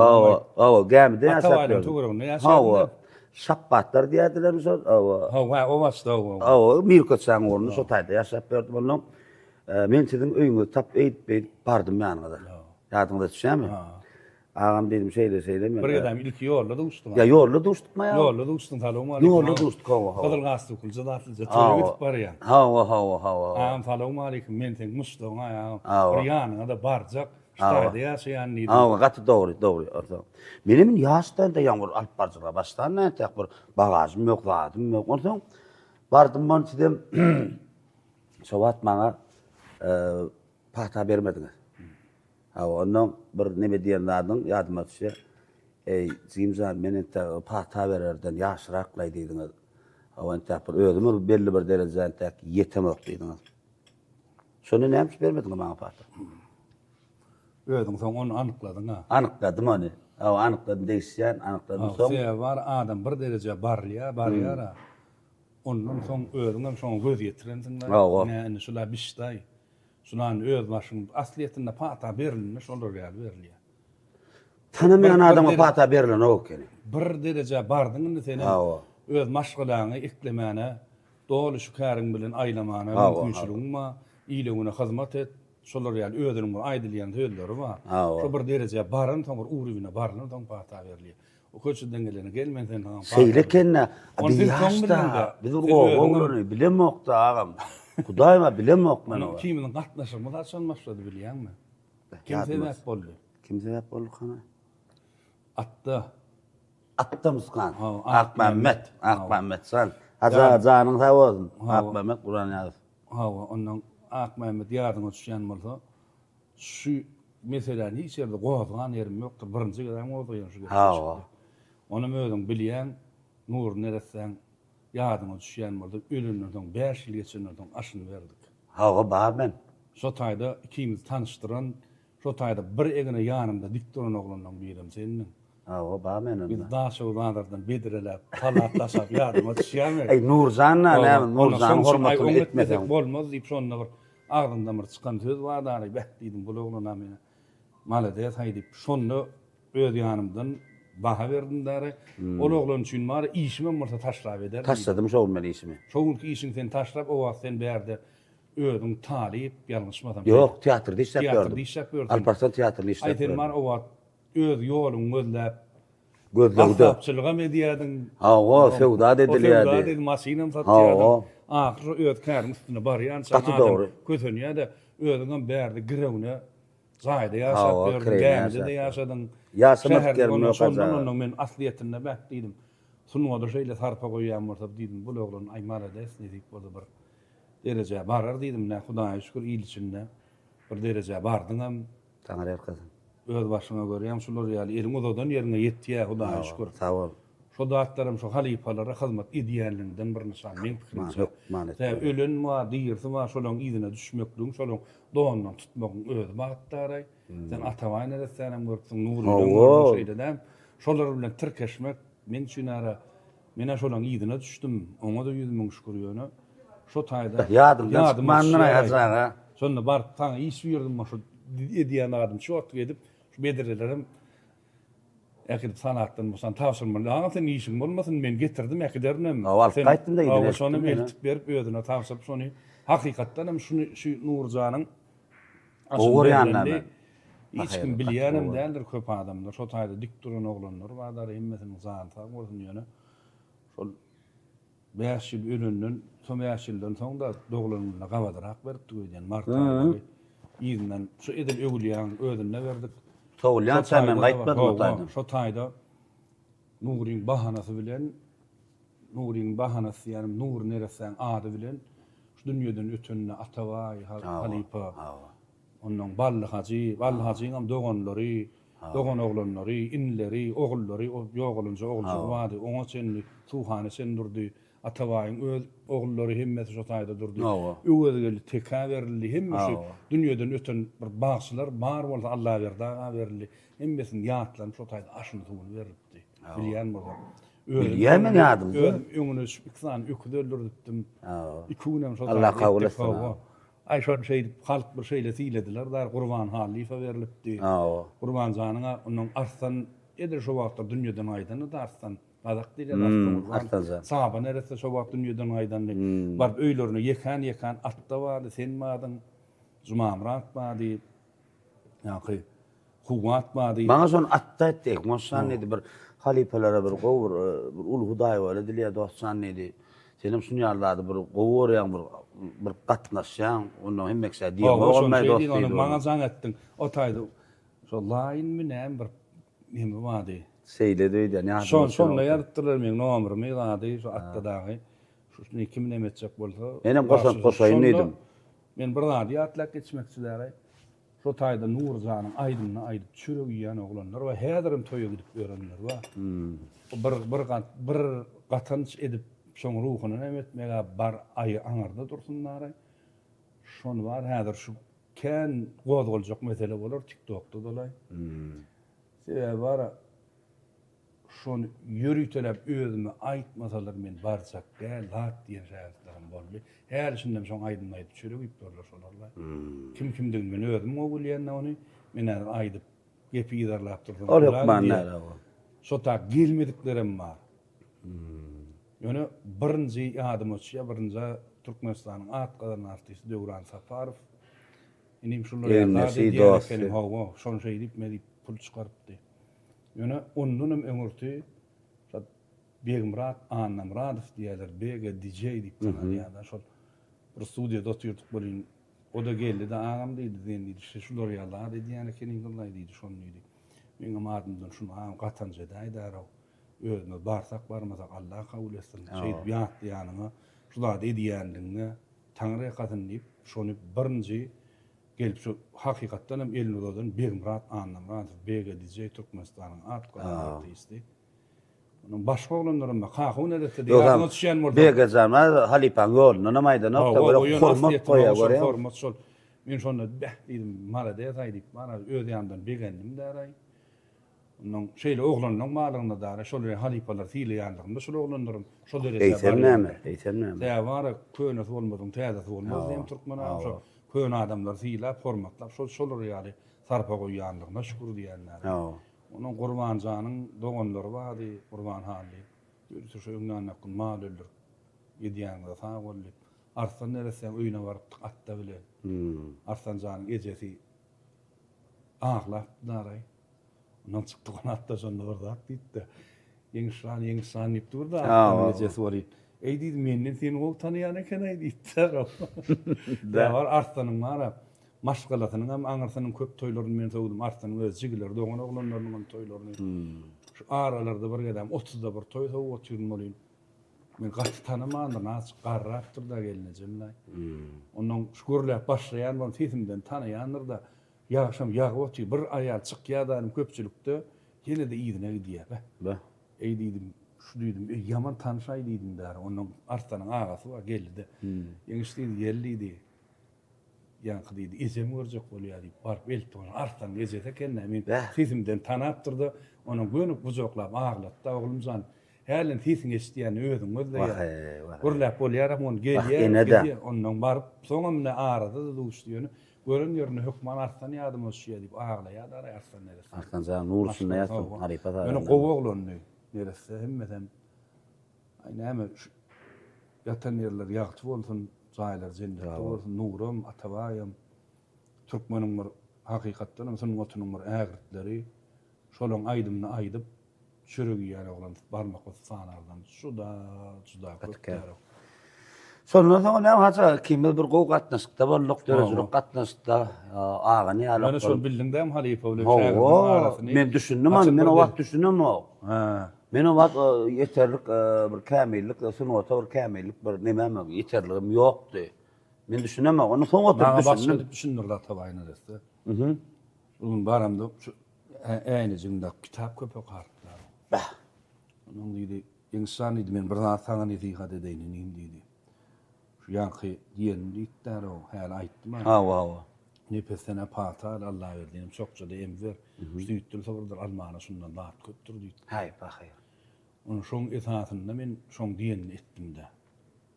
Gämide ýaşap Atabaýyň tuğramagyny ýaşap. Şapbatlar diýerler şu. O başda. Mirkotsaň ornu şu taýda ýaşap berdim onu. Men sizin öýüňe tap eýip bardym ýanyňyza. Ýadyňda düşýärmi? Agam dedim şeýle men. Bir adam ilk ýolda duşdum. Ya ýolda duşdukma ýa. Ýolda duşdum salam alaykum. Ýolda duşduk hawa. Gyzyl gasty kulja zatlyja toýa gidip barýar. Hawa. Agam salam alaykum men teň muşdum ýa. Bir ýanyňa da barjak. Ştaýda ýaşaýan nidi. Gaty dogry. Menim ýaşdan da ýaňur alyp barjyga başlandy. Tek bir bagażym ýok, zadym ýok. Ondan bardym men dedim. Şowat maňa pata bermediňiz. Ondan bir neme diýenlerden ýadyma düşýär. Ey Zimzan meni pata bererden ýaşyraklay diýdiňiz. Enta bir özüme belli bir derejede tek yetemek diýdiňiz. Şonu näme bermediňiz maňa pata? Özüň soň onu anykladyň ha. Anykladym onu. Anykladym diýsen, anykladym soň. Sen var adam bir derece barýar. Ondan soň özüňem şoň göz ýetirendiňler. Näme şular bişdaý. Şunan öz başyň asliýetinde pata berilmiş, olur ýaly berilýär. Tanımayan adama pata berilen o kene. Bir derece bardyň seni öz maşgalaňy eklemene, dolu şu käriň bilen aýlamana, mümkinçiligiň ma, iýligine hyzmat et. Şolar ýaly özüniň bir aýdylýan höýleri bar. Şu bir derece baryn, toňur uruwyna baryn, toň pata berilýär. O köçüden gelene gelmen sen tamam. Seýle kenne. Biz oğlunu bilemokda agam. Kudayma bilemok men o. Kiminiň gatnaşymy da şon başlady bilýärmi? Kim sebep boldy? Kim sebep boldy kana? Atda. Attamızkan. Ha, Akmehmet. Akmehmet. Akmehmet sen. Azanın sağ olsun. Akmehmet Kur'an yaz. Hawa ondan Akmehmet yardıma düşen bolsa şu mesela hiç yerde goýan yerim ýokdur. Birinji gelen goýan şu. Hawa. Onu mödün bilýän nur neresen yardıma düşen bolsa ölümden soň 5 ýyl geçenden soň aşyny berdik. Hawa barmen. Şo taýda ikimiz tanışdyran, şo taýda bir egine ýanymda diktoran oglandan birim senin. Hawa barmen. Biz daha şowlardan bedirelep, palatlaşap yardıma düşýärmi? Ey Nurjanna näme? Nurjan hormatyny etmesen bolmaz diýip şonda bir ağzyndan bir çykan söz bar dary bäh diýdim bu oglana meni. Malades haýdyp şonda öz ýanymdan baha berdim dary. Ol oglan üçin mar işime murta taşlap eder. taşladım şol meni işimi. Şoňky işiň sen taşlap o wagt sen berde özüň talyp ýalňyşmasam. Yok, teatrda işlep Teatrda gördüm. işlep gördüm. Alparslan teatrda işlep Aýtyn mar o wagt öz ýoluň gözläp Gözlewde. Ahbapçylyga medýadyn. Hawa fewda Fewda edilýärdi. dedi, masinam Hawa. satýardy. Ahir öz kärm üstüne barýan Tatı doğru. Kötünýä-de özüňem berdi girewne zaýda Hawa, ýaşap kireyne berdi. Gämde ýaşap. ýaşadyn. Ýaşamak Şäherde gelmeli ondan sonra kaza. ondan men asliýetinde bäh diýdim. Sunuňa da şeýle sarpa goýýan bolsa diýdim, bu oglan aýmara des diýdik bolsa bir derejä barar diýdim, nä Hudaýa şükür ýyl içinde bir derejä bardyňam. Taňar erkazyn. Öz başyňa görýän şular ýaly eriň odadan ýerine ýetdiýä Hudaýa şükür. Sağ ol. Şo datlarym şo halipalara hyzmat edýänliginden bir nişan men pikirimçe. Manet. Ölen ma diýirse ma şolaň ýyzyna düşmekligiň, şolaň dogandan tutmagyň öz bagtary. Sen atawaýna resenem görüpsiň nurly şeýledem. Şolar bilen tirkeşmek men üçin ara mena şolaň ýyzyna düşdüm. Oňa da ýüzümiň şükür ýöne. Şo taýda Ýadymdan çykmandyna ýazaga. Şonda bar taň iş ýerdim şo edýän adam şot edip şu bedirelerim Äkid sanatdan bolsan tawsyrman. Aňa sen işiň bolmasyn men getirdim äkidernem. Awal gaýtdym da ýene. Şonu eltip berip öýüne tawsyryp şonu hakykatdan hem şunu şu Nurjanyň Ogur ýanlary. Hiç kim bilýänem däldir köp adamlar. Şo taýda dik duran oglanlar bazar hemmetin zan tag bolsun ýöne. Şol 5 ýyl ölünden, son 5 ýyldan soň da doglanyna gawadyrak berip diýen Mart aýy. Ýyzynyň şu edil ögülýän ödünne berdik. Tawlyan sen gaýtmadym otaydy. Şo taýda Nuriň bahanasy bilen Nuriň bahanasy ýani nur neresen ady bilen şu dünýeden ötünne Atawaý halipa. Ondan bally haçyňam doganlary, dogan oglanlary, inleri, ogullary, ýogalynja oglary bady. Oňa senli suhany sen durdy. Atawaýyň öz ogullary hemmeti şo taýda durdy. Öwelgeli teka berildi. Hemme şu dünýeden öten bir bagçylar bar bolsa Allah berdi, berildi. Hemmesini ýatlan şo taýda aşyny tuğuny beripdi. Bilýän bolsa. Bilýärmen ýadym. Öňüne iksan öküz öldürdüm. İkünem şo Allah kabul etsin. Ay şol şey halk bir şeyle silediler. Dar Gurban halife berilipdi. Gurban janyňa onuň arslan edir şo wagtda dünýeden aýdany da arslan adak diýen arslan. Sahaba neresi şo wagt dünýeden aýdandy. Bar öýlerini yekan atda bardy, sen madyň. Zumamrat bady. Ýa-ki Huwat bady. Maňa şonu atda etdik. Moşan edi bir halifelere bir gowur, bir ul Hudaý wala dilýär dostsan edi. Senem sunýarlady bir gowur ýa bir gatnaşýan, onu hemmekse diýip olmaý dost diýdi. Maňa jaň etdiň. O taýda şo laýyn menen bir neme bady. Seýledi ýa-ni. Şonda ýaratdylar men nomerymy ýazy şo atdagy. Şunu kim nemetjek bolsa. Menem goşaýyn edim. Men bir zat ýatlak geçmekçileri. Şo taýda Nurjanyň aýdyna aýdyp çürek ýan oglanlar we häzirim toýa gidip örenler we. Bir gatanç edip şoň ruhuny nemetmege bar aýy aňarda dursunlar. Şonu bar häzir şu ken gozguljak mesele bolar TikTokda dolay. Sebäbi bar şonu ýürütelep özüme aýtmasalar men barçak gel hat diýen şähertlerim boldy. Her şundam şoň aýdyna aýdyp çürek ýitdirler şolarlar. Kim men özüm ogulýan ony men aýdyp gepi ýerlap durdum. Ol ýokmanlar. Şo tak gelmediklerim bar. Ýöne birinji ýadyma düşýär, birinji Türkmenistanyň atgadan artisti Döwran Safarow. Inim şular ýa-da hawa, şon şey diýip meni pul çykarypdy. Ýöne ondan öňürti Begimrat Annamradow diýerler, Bege DJ diýip tanalýar. Şol bir studiýada otyrdyk bolýan O da geldi de ağam deydi deydi işte şu doğruyalar dedi yani kenin kılay deydi şonu deydi. Benim adımdan şunu ağam katanca deydi ara. Özüne barsak barmasak Allah kabul etsin. Şey biat yanına şula dedi yanına Tanrı'ya katın deyip şonu birinci gelip şu hakikattan hem elini odadan bir murat anlamrat bege diyecek Türkmenistan'ın at kadar isti. Onun başka olanların da kahun edette diye ağzına düşen murda. Bege zaman halipan yoluna namayda nokta böyle hormat koya görüyor. Hormat sol. Men şonu dedim mala diye saydık. Bana öz yandan begendim de aray. Onun şeyle oğlanın malını da şöyle halipalar fiili yanlarında şöyle oğlanların şöyle Eytemname. Ya var köyünüz olmadım, teyzesi olmaz diyeyim Türkmen ağam şu. Köyün adamlar fiila formatlap şöyle yani sarpa koyanlarına şükür diyenler. Onun Kurban Can'ın doğanları vardı, Kurban hali. Yürütü şu ünlü akın mal öldür. Yediyanında sağ oldu. Arslan neresi öyle var atta bile. Arslan Can'ın gecesi ağlap naray. Ondan çıktı ona atta sonra orada at gitti. Yengişan ip durdu. Attan gecesi var. Ey dedim menden seni ol tanıyan eken ey deydi. Da var Arslan'ın var. Maşgalatının hem anırsının köp toylarını men sowdum. Arslan'ın öz jigiler doğan oğlanlarının toylarını. Şu aralarda bir gedem 30'da bir toy sow oturun bolýan. Men gaty tanımandan az qarrapdyr da gelineceğim lay. Ondan şükürler başlayan ben sesimden tanıyanlar da yaşam yağıp bir ayal çıkýardan köpçülükde yine de iyidine gidiýär be. Ey dedim şu dedim yaman tanışay dedim der. Onun Arslan'ın ağası var geldi. Yeňişdi yerliydi. Yankı deydi, izemi görjek bolýar diýip barıp eltip onu Arslan gejete kenne men sesimden tanapdyrdy. Onu gönüp buzoklap ağlatdy oglumjan. Hälen sesin eşdiýän özüň gözle. Gurlap bolýar ama gelýär. Ondan barıp soňamda arada da duşdyýany. Görün ýerine hükman Arslan ýadyma düşýär diýip ağlaýar da Arslan neresi. Arslan Can Nursun näýär haripada. Meni gowoglandy. Neresi hemmeden. Aýna hem yatan ýerler ýagty bolsun. Zaylar cennet olsun, nurum, atavayım, Türkmenin bir hakikatdan, onun otunun bir ägirtleri, şolun aydımını aydıp, çürügü yani olan barmak ve sanardan, suda köptär. Sonra ne haça kimil bir gow gatnaşykda bolduk, dörejürük gatnaşykda ağany ýaly. Mene şol bildiňde hem halipa bilen şäherden arasyny. Men düşündim, men o wagt düşündim o. Men o wagt yeterlik bir kämillik, sunwata bir kämillik bir nememe yeterligim ýokdy. Men düşünemem, onu soň oturup düşündim. Düşündürdi atabaýyny desde. Onun baramda şu äýnejinde kitap köp okardylar. Onun diýdi, insan idi men bir zat saňa nesihat edeýin diýdi. Şu yankı diýen diýdiler o, häl aýtdym. Nepesene patar Allah verdiğim çokça da emver. İşte yuttul sabırdır Almanya şundan daha köptür diýdi. Hay bakayır. Onun şoň etaatynda men şoň diýen etdim de.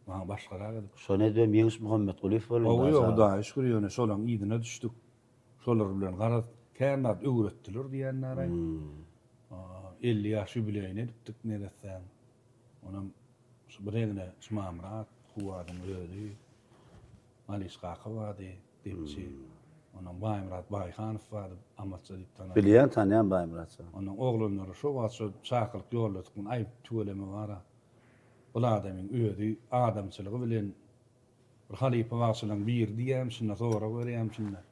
Bana başgalar edip. Şone diýem Ýeňiş Muhammed Guliýew bolan. O da şükür ýöne şolaň ýydyna düşdük. Şolar bilen garaz känat öwretdiler diýenler. 50 ýaş ýübileyine gitdik neresem. Onam şu biregine şmamrat huwadyň öýdi. Maliş gaky wady diýipçi. Onun Baýmurat Baýhanow bardy, amatça diýip tanýar. Bilýän tanýan Baýmurat. Onun oglanlary şu wagtça çakylyk ýollatykyn aýyp töweleme bar. Bu adamyň öýdi adamçylygy bilen bir halipa wagtçylyň bir diýem şuna sonra görýän şunda.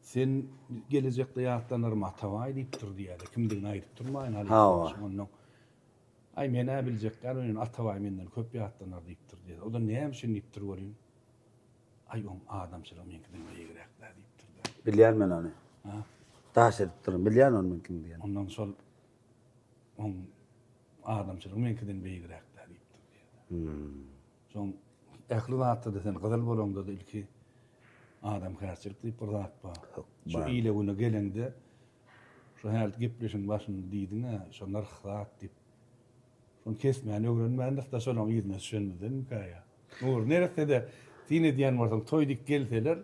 Sen gelecekde ýatlanır mataway diýipdir diýär. Kimdigini aýryp durmaýyn halipa. Onun ay mene biljekler onun ataway menden köp ýatlanır diýipdir diýär. O da näme şin diýipdir görýän. Ay on adamçylyk menkiden beýigrekler diýipdir. Bilýän men onu. Taş edipdir, bilýän onu mümkin diýen. Ondan sol on adamçylyk menkiden beýigrekler diýipdir diýär. Soň ähli zatda desen gyzyl bolanda da ilki adam häçilik diýip bir zat bar. Şu ýyle güne gelende şu häl gepleşiň başynda diýdiňe, şu narxat diýip. Şoň kesmän öwrenmändir da şolaň ýerine düşündüm käýa. Nur nerede de Tine diýen bolsaň toýdyk gelseler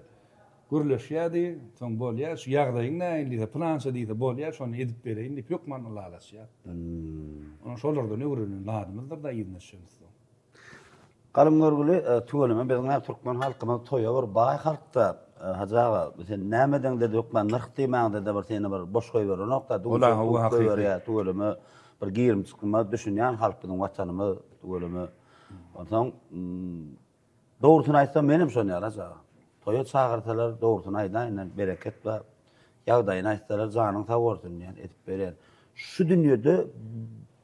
gürleşýärdi, soň bolýar, şu ýagdaýyň näýdi, plança diýdi, bolýar, şonu edip bereýin diýip ýokman alalaşýar. Onu şolardan öwrenen ladymyzdyr da ýerine düşündi. Galym görgüli töweleme biziň Türkmen halkyna toýa bir baý halkda hajaga sen nämeden de ýokman nyrk diýmäňde de bir seni bir boş goýber nokta töweleme töweleme bir girim çykma düşünýän halkynyň watanymy töweleme. Ondan doğrusunu aýtsam menim şonu ýaraja. toya çağırtalar doğrultun aydan bereket we ýagdaýyny aýtsalar janyň sag bolsun diýen etip beren. Şu dünýede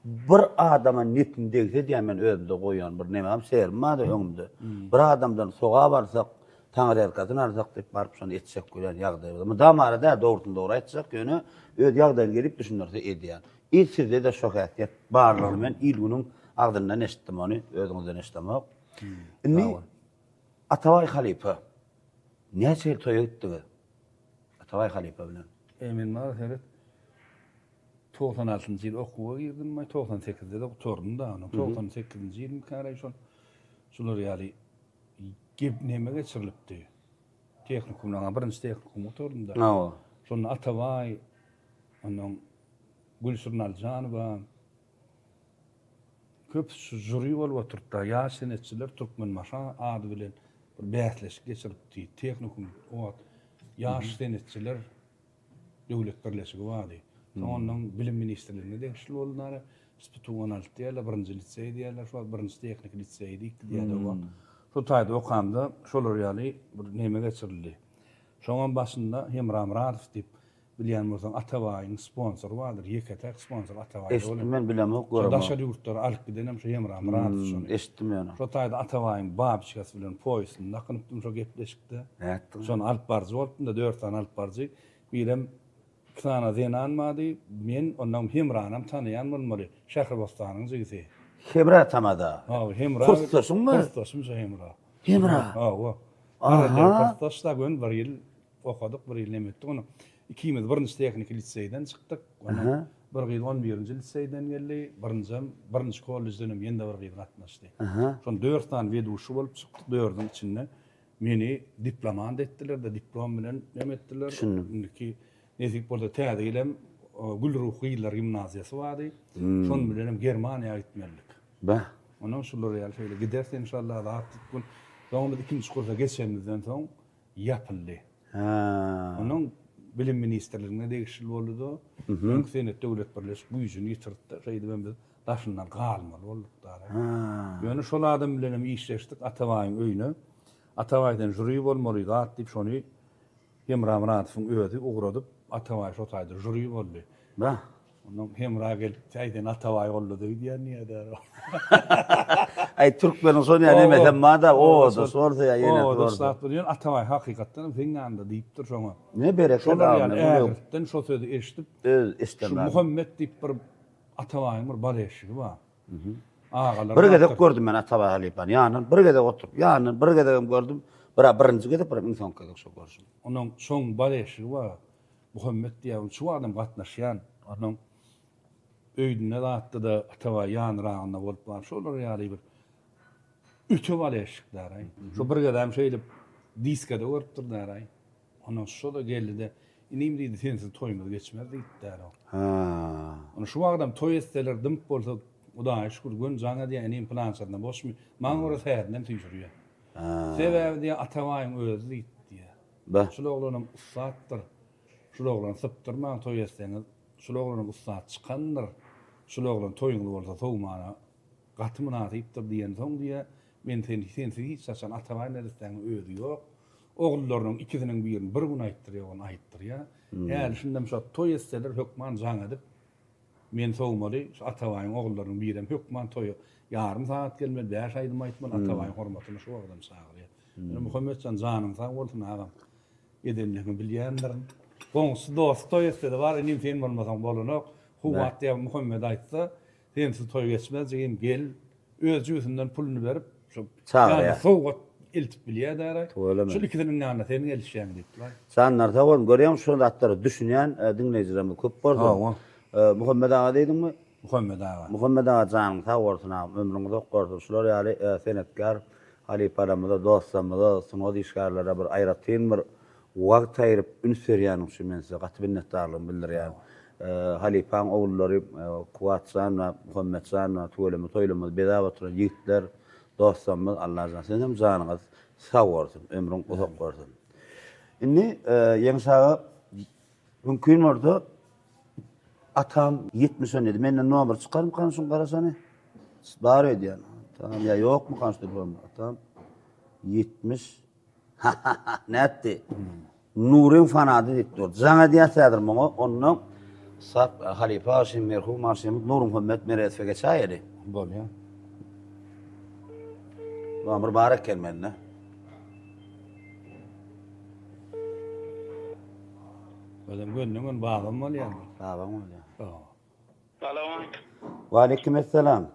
bir adama netin degse diýen men özümde goýan bir nemem serim da öňümde. Bir adamdan soğa barsak Taňry erkatyny arsak diýip baryp şonu etjek gören ýagdaý. Bu damarda dogry aýtsak ýöne öz ýagdaýyny gelip düşünürse edýän. İlsizde de şok ätýär. Barlygy men ilgünüň agdyndan eşitdim ony, özüňizden eşitmek. Indi Atabay Halipa näçe toy etdi? Atabay Halipa bilen. Emin Maheret 96-njy ýyl okuwa girdim, 98-de doktorun da, 98-nji ýyl karaý şolar ýaly gep neme geçirilipdi. Teknikumdan birinji teknikum oturdum da. Şonu Atabay, onuň Gülsürn Aljanowa köp jüri bolup oturtda, ýaşy netçiler Türkmen maşa ady bilen bir bäsleşik geçiripdi. Teknikum o ýaşy netçiler döwlet birleşigi wady. Onuň bilim ministrligine degişli boldular. Spituň 16 ýyl birinji lisey diýerler, şu birinji teknik lisey diýerler. Şu taýda okamda şolar ýaly bir neme geçirildi. Şoňan başynda Hemram Ratif diýip bilýän bolsaň Atabaýyň sponsory bardyr. Ýeketek sponsor Atabaý bolan. Eşitdim men bilemok görem. Daşary ýurtlar alyp gidenem şu Hemram Ratif şonu. Eşitdim ýa-ni. Şu taýda Atabaýyň babçykasy bilen poýsyny nakanypdym şu gepleşikde. Şonu alyp barjy bolupdum da 4 tane alyp barjy. Birem Kana zenanmady, men ondan Hemranam tanıyan bolmaly. Şäherbostanyň jigisi. Hebra tamada. Hemra. Kurstoşum mu? Kurstoşum Hemra. Hemra. O. Arada kurstoşda gün bir ýyl okadyk, bir ýyl nemetdik onu. İkimiz birinji teknik liseyden çykdyk. Onu bir ýyl 11-nji liseyden geldi. Birinji kollejden ýende bir ýyl gatnaşdy. Şon 4 tane weduşy bolup çykdyk. 4-üň içinde meni diplomant etdiler de diplom bilen nemetdiler. Indiki nesip bolsa täze gelem Gülruhylar gimnaziýasy wady. Şon bilen Germaniýa gitmelik. Onuň şular ýaly şeýle giderse inşallah da gün soňra ikinji kursa geçenimizden soň ýapyldy. Onuň bilim ministrligine degişli boldy. Öňsene döwlet birleşik güýjüni ýitirdi. Şeýdi ben biz daşyndan galmaly bolduk. Ýöne şol adam bilen işleşdik Atabaýyň öýüne. Atabaýdan jüri bolmaly gat diýip şonu Hemram Ratifyň öýüdi ugradyp Atabaý şo taýda jüri boldy. Onuň Hemra gelip taýdan Atabaý boldy diýen ýa-da. Ay Türkmeniň sonu ýa nemesem mada o da sorsa ýa ýene o dostlar bilen Atabaý hakykatdan fiňanda diýipdir şoňa. Ne bereket adam. Den şo sözi eşitip istemem. Muhammed diýip bir Atabaýyň bir barýaşygy bar. Ağalar. Bir gede gördüm men Atabay Halipany. Ýanyň bir gede oturup, ýanyň bir gede gördüm. Birinji gede bir insan kadar şo görsün. Onuň şoň barýaşygy bar. Muhammed diýen şu adam gatnaşýan. Onuň öýdüne atdy da Atabaý ýan ragyna bolup bar. Şolar ýaly bir üçe barýaşyklar. Şu bir gede hem şeýle diskede görüpdirler. Onuň şo da geldi de inim diýdi sensiz toýmaz geçmez diýdiler. Onu şu adam toy etseler dymp bolsa Hudaýa şükür gün jaňa diýen inim planşatyna boşmy. Maň ora säherden tüýşürýär. Sebäbi diýe Atabaýyň özü diýdi. Şol oglanyň ustadyr. Şol oglan sypdyr maň toy etseňiz. Şol oglanyň ustad çykandyr. Şol oglan toýuňly bolsa sowmana gatmyna diýipdir diýen soň diýe men sensiz hiç saçan Atabaýyň edesden özü ýok. Oglarynyň ikisiniň birini bir gün aýtdyr ýa-da aýtdyr ýa. Eğer şundam şu toy etseler hökman jaň edip men sowmaly Atabaýyň oglarynyň birem hökman toýu ýarym saat gelmedi 5 aýdym aýtman Atabaýyň hormatyny şu adam sagyrýar. Muhammed can janyň sag bolsun adam. Edenligini bilýändir. Goňsy dost toy etsede bar inim sen bolmasaň bolanok. Huwat diýip Muhammed aýtsa, sensiz toy geçmez diýen gel öz ýüzünden pulunu berip şu çağırýar. Sowgat eltip bilýär. Şu ikisiniň ýanyna sen gelişýän diýipler. Sanlar tawon görýän şu zatları düşünýän dinleýijilerimiz köp boldy. Muhammed ağa diýdimmi? Muhammed ağa janyň sag bolsun, ömrüňiz okgorsun. Şular ýaly senetkar Halipalamyza, dostlarymyza, sunudy işgärlere bir aýratyn bir wagt aýryp ünsürýäniň şu men size gaty minnetdarlygymy bildirýän. Halipaň ogullary Kuwatsan we Muhammedsan we Tuğlemy toýlamy beda oturan ýigitler, dostlarymyz Allah razı olsun, janyňyz sag bolsun, ömrüň uzak bolsun. Indi ýeňsaga mümkin bolsa atam 70 öňedi. Menden nomer çykarym kanşun garasany. Bar edýän. Tamam ýa ýokmy kanşy diplom? Atam 70. Nätti? Nurin fanadı ditdir. Jaňa diýäsädir muňa, onuň sap halifa Haşim merhum Haşim Nur Muhammed Meretfe geçäýeri. Bolýar. Ömür barak kelmenle. Adam gönlüňün bagym bolýar. Tamam öyle. Salam. Ve aleykümselam.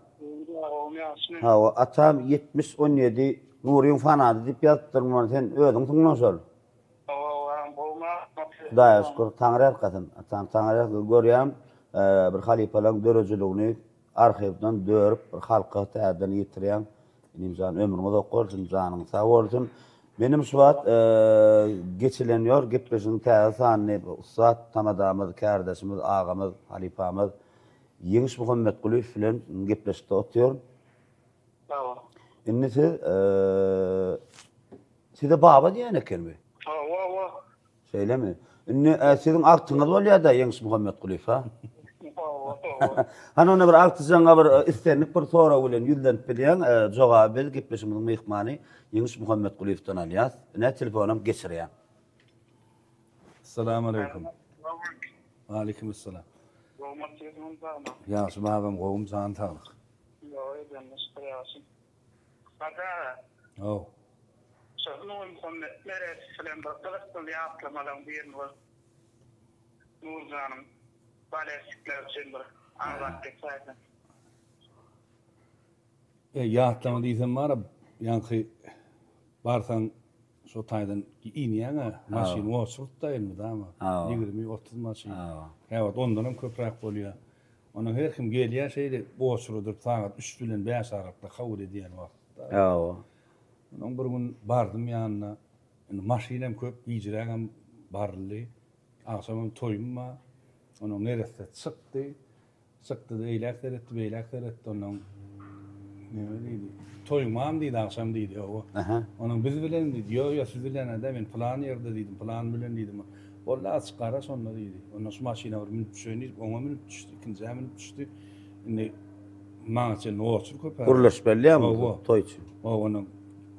Ha, o atam 70-17 Nurin fanadı dip ýatyrdyrman sen özüň tuňnaşal. Hudaýa şükür Taňry arkasyn. Atam Taňry görýän bir halipalar dörejiligini arhivden dörüp bir halka täzeden ýitirýän. Nimzan ömrüňiz okursun, janyň sag bolsun. Benim suat geçilenýär, gepleşiň täze sanyny ustat tamadamyz, kardeşimiz, ağamyz, halipamyz Ýeňiş Muhammed Guliýew bilen gepleşip otýar. Indi size baba diýen ekenmi? Söylemi. Indi siziň aktyňyz bolýar da Ýeňiş Muhammed Guliýew ha? Hani ona bir aktyjaňa bir istenlik bir sora bilen ýüzlenip bilýän jogaby gepleşimiň mehmany Ýeňiş Muhammed Guliýewden alýas. Ne telefonum geçirýän. Assalamu alaikum. Wa aleykümselam. Ýaşy babam gowum jan taýyk. Oh. Ýatlama diýsem bar, ýanky barsan şo taýdan inýäňe maşyn oçurtda elmi dama. 20-30 maşyn. Evet, ondan hem köprak bolýar. Onu her kim gelýär şeýle oçurudur saat 3 bilen 5 saatda kabul edýän wagtda. Ýa. Onun bir gün bardym ýanyna. Maşynem köp gijirägem barly. Akşamam toýum bar. Onun neresi çykdy. Çykdy da eýlekler etdi, beýlekler etdi. Onun neme diýdi? Toýmam diýdi, akşam diýdi o. Onun biz bilen diýdi, ýok siz bilen adam men plan ýerde diýdim, plan bilen diýdim. Bolla çykara sonra diýdi. Onun şu maşyna bir minut düşýärdi, oňa minut düşdi, ikinji minut düşdi. Indi maňa noçur köpär. Kuruluş belliýärmi toý üçin?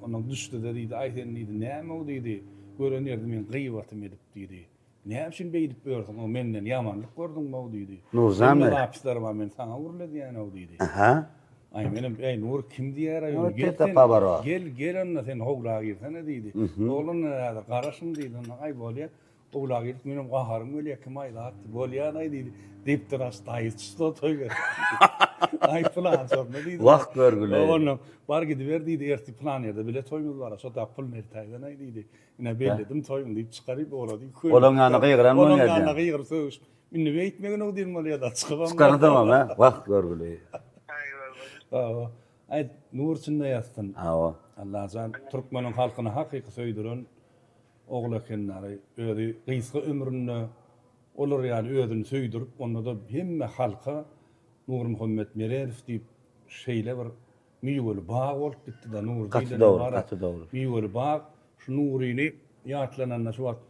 Onun düşdi de diýdi, aýten diýdi, näme o diýdi. Görenýärdi men gıýbatym edip diýdi. Näme üçin beýdip berdiň, o menden ýamanlyk gördüň o diýdi. Nurzam men lapslarym men saňa urlady ýani o diýdi. Aha. Ay menim Nur kim diýär aýy? Gel onda sen howlaga girsene diýdi. Oğlum näde garaşym diýdi, ay bolýar. Howlaga girip menim gaharym ölýär, kim aýda bolýar ay diýdi. Dip duras taýyçda toýgar. Ay plan sorma diýdi. Wagt görgüle. Onu bar gidiver diýdi, erti plan ýerde bile toýmuz bar, şo da pul nertäýden ay diýdi. Ine belledim toýum diýip çykaryp olady. Olaň ýanyna gyýran bolýar. Olaň ýanyna gyýryp söýüş. Minni beýtmegen o diýen bolýar da çykabam. Çykany tamam ha, wagt görgüle. Ay Nur çynda ýazdyn. Allah jan Türkmeniň halkyna hakyky söýdiren ogul ekenleri özi gysga ömrüni olar ýani özüni söýdirip onda da hemme halka Nur Muhammed Meretfe diýip şeýle bir müýgeli bağ bolup gitdi da Nur diýdi. Müýgeli bağ şu Nuryny ýatlananna şu wagt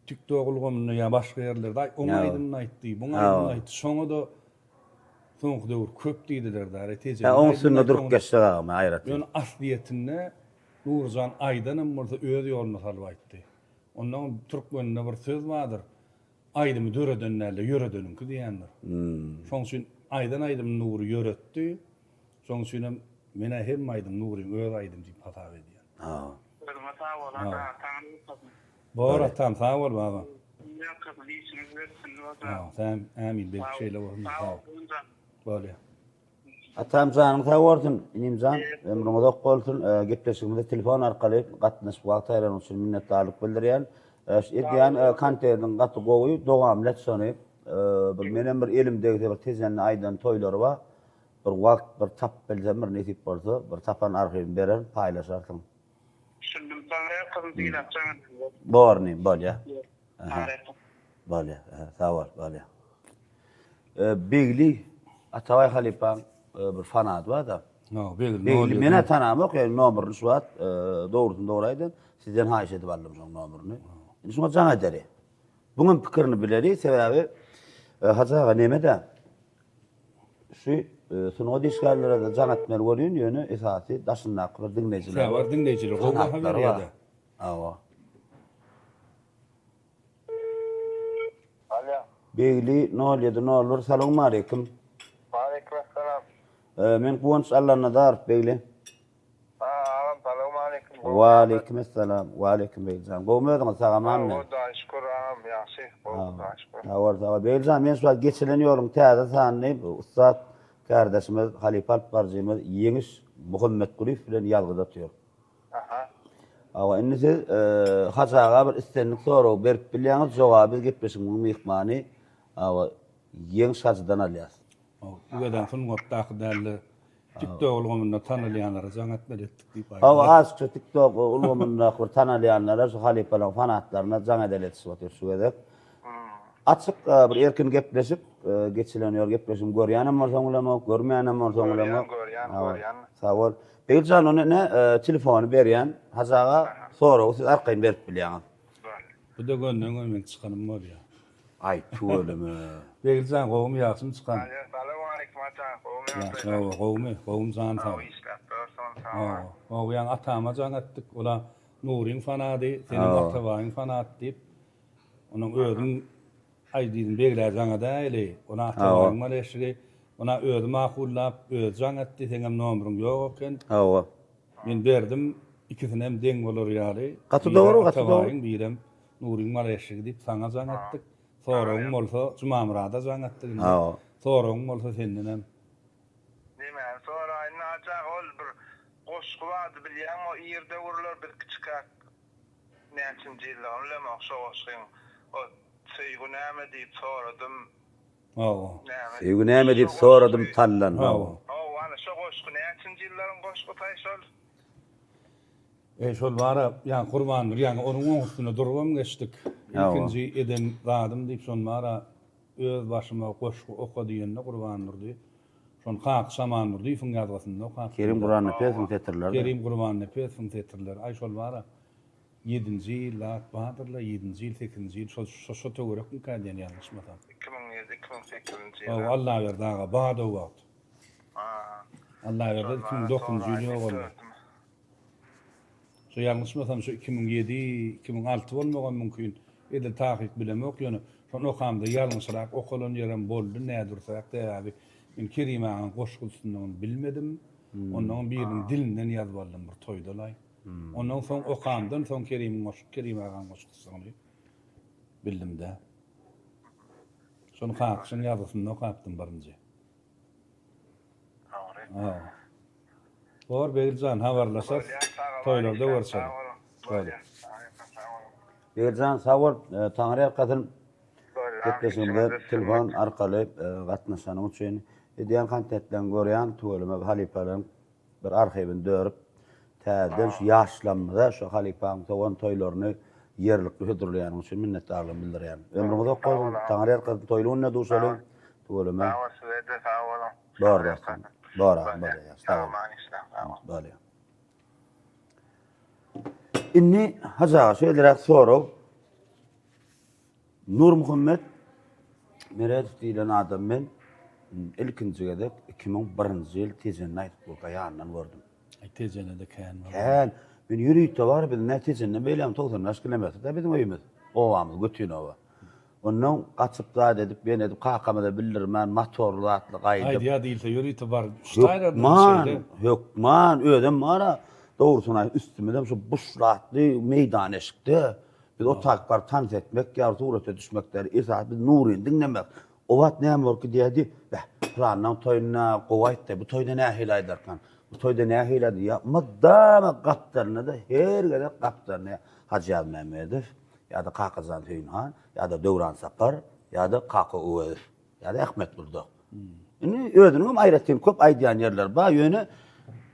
TikTok'ulgymyny ýa başga ýerlerde oňaýdym aýtdy. Buňa aýtdy. Şoňa da soňky döwür köp diýdiler da teje. Oň sünne durup geçýär aýrat. Ýöne asliýetinde Nurjan aýdanam bolsa öz ýoluna salyp aýtdy. Ondan türkmeninde bir söz bardyr. Aýdymy döredenlerle ýöredeniňki diýendir. Şoň üçin aýdan Nury ýöretdi. Şoň üçin mene hem aýdym Nuryň öz aýdym diýip hatap edýär. Bora tam sağ ol baba. Sen amin bir şeyle var mı? Böyle. Atam janyň sag bolsun, inimjan ömrüňiz ok bolsun. Gepleşigimizde telefon arkaly gatnaşyp wagt aýran üçin minnetdarlyk bildirýän. Edýän kanterden gaty gowy dogamlet sony bir menen bir elimdegi bir tezenli aýdan toýlary bar. Bir wagt bir tap bilsem bir netip bolsa, bir tapan arhyw beren paýlaşarsyň. Şundum sana kızım diýip çaňa. Borny bolýa. Bolýa. Sag bol, bolýa. Begli Ataway halipaň bir fanat bar da. Begli mene tanamok, nomerini şuat dogrusyny dograýdy. Sizden haýyş edip aldym şoň nomerini. Şoňa jaňa deri. Buňun pikirini bileri, sebäbi hajaga nemede? Şu sunuğa dişgallere de jaňatmer bolýan ýöne esasy daşyndak bir dinleýijiler. Dinleýijiler, Awa. Alo. Begli ne oluyordu ne olur? Selamun aleyküm. Aleykümselam. Men Kuvanç Allah'ına dar Begli. Ağam selamünaleyküm. Wa aleykümselam. Wa aleyküm Beycan. Go'medin sağamam mı? Huda şükür ağam yaxşı. Huda şükür. Tawar Beycan men şu geçileniyorum täze sanny ustad kardeşimiz Halip Alparjymyz Yeňiş Muhammed Gulif bilen ýalgyda atýar. Aha. Awa indi hajaga bir istenlik soraw berip bilýäňiz jogaby gepleşiň mehmany awa yeň şaçdan alýas. Bu kadar son gottak derli. TikTok olgumunda tanılayanlara zangatlar ettik deyip Awa az şu TikTok ulgamynda bir tanalyanlara şu Halip bilen fanatlaryna jaň edeletip otyr şu edek. Açık bir erkin gepleşip geçileniyor gepleşim görýänem bolsa ulama görmeýänem bolsa ulama. Görýän. Sağ ol. Beycan onu ne telefonu berýän hajaga soraw siz arkaýyn berip bilýäňiz. bu da gönden men çıkanım var ya. Ay tuğulümü. Belgilsan gowum ýaksym çıkan. Selamünaleyküm ata. Ya gowum zan ta. O ýan atama jan atdyk. Ola Nurin fanady, senin atawaň fanat diýip onuň özüň aýdyn belgiläjäňe da ele. Ona atawaň maleşigi, ona özü makullap, öz jan atdy, senem nomeryň ýok eken. Awa. Men berdim, ikisini hem deň bolar ýaly. Gaty dogry, gaty dogry. Atawaň birem Nurin maleşigi diýip saňa jan atdyk. Soraň bolsa Cumamrada jan atdyk. Awa. Soraň bolsa senden hem. Näme? Sonra aýnaja ol bir goşgy wady bilýän o ýerde urlar bir kiçikak. Näçinji ýyl olma oşşaşyň. O söýgü näme diýip soradym. Awa. Näme? Söýgü näme diýip soradym tallan. Awa. Ana şu goşgy näçinji ýyllaryň goşgy taýşol. Şol bara, yani kurbandır, yani onun üstüne durmam geçtik. İkinci eden radım deyip son bara öz başıma koşku oku diýende kurbandır diýip. Son kaq samandır diýip fun ýazgasynda okap. Kerim Kur'an nefes tetirler. Kerim Kur'an nefes fun tetirler. Ay şol bara 7-nji ýyl badyrla 7-nji ýyl 8-nji ýyl şo töwerek kaydan ýalňyşmasam. 2007-2008-nji ýyl. Allah berdaga bada wagt. Allah berdi 2009-nji ýyl boldy. So ýalňyşmasam şu 2007-2006 bolmagan mümkin. Edil taýyk bilemek ýöne. Şol okamda ýalňyşrak okulan ýerim boldy, nädirsak däbi. Men Kerimäň goşgulsyny bilmedim. Onuň biriniň dilinden ýazyp aldym bir toýdalay. Ondan soň okamdan soň Kerimäň goşgusyny bildim de. Şonu hakşyny ýazysyny okapdym birinji. Bor Begiljan habarlaşar. Toylarda görüşelim. Böyle. Beycan sağ ol. Taňry kadın gepleşimde telefon arkaly gatnaşanyň üçin edýän kantetden görýän tuğuluma Halipaň bir arhivini dörüp täzeden şu ýaşlanmada şu Halipaň towan toýlaryny yerlikli hödürleýän üçin minnetdarlygymy bildirýän. Ömrümde goýdum Taňry kadın toýlugyna duşaly tuğuluma. Doğru. Böyle. İnni hajaga şeýlerek soraw. Nur Muhammed Meredov diýilen adam men ilkinji gedek 2001-nji ýyl tezenni aýdyp bolýandan gördüm. Tezene de kän. Kän, men ýürüýde bar bir nätijenni beýlem 90 kilometrde bizim öýümüz. Owamyz Götünowa. Ondan gaçyp da edip ben edip kakamada bildirmän motorlu atly gaýdyp. Aýdy diýilse ýürüýde bar. Ştaýrda Man, ödem mara doğrusuna üstümden şu buşlatlı meydan eşikde biz o takbar tanz etmek ýa surata düşmekleri esas biz Nurin dinlemek. O wat näme bor ki diýdi? Plandan toýuna gowaýtdy. Bu toýda näme hilaýdarkan? Bu toýda näme hilaýdy? Ýa gapdaryna da her gede gapdaryna Hacı Mehmedov ýa-da Kakazan Hüýnhan ýa-da Döwran Sapar ýa-da Kaka Uwes ýa-da Ahmet Bulduk. Indi özüniň aýratyn köp aýdýan ýerler bar ýöne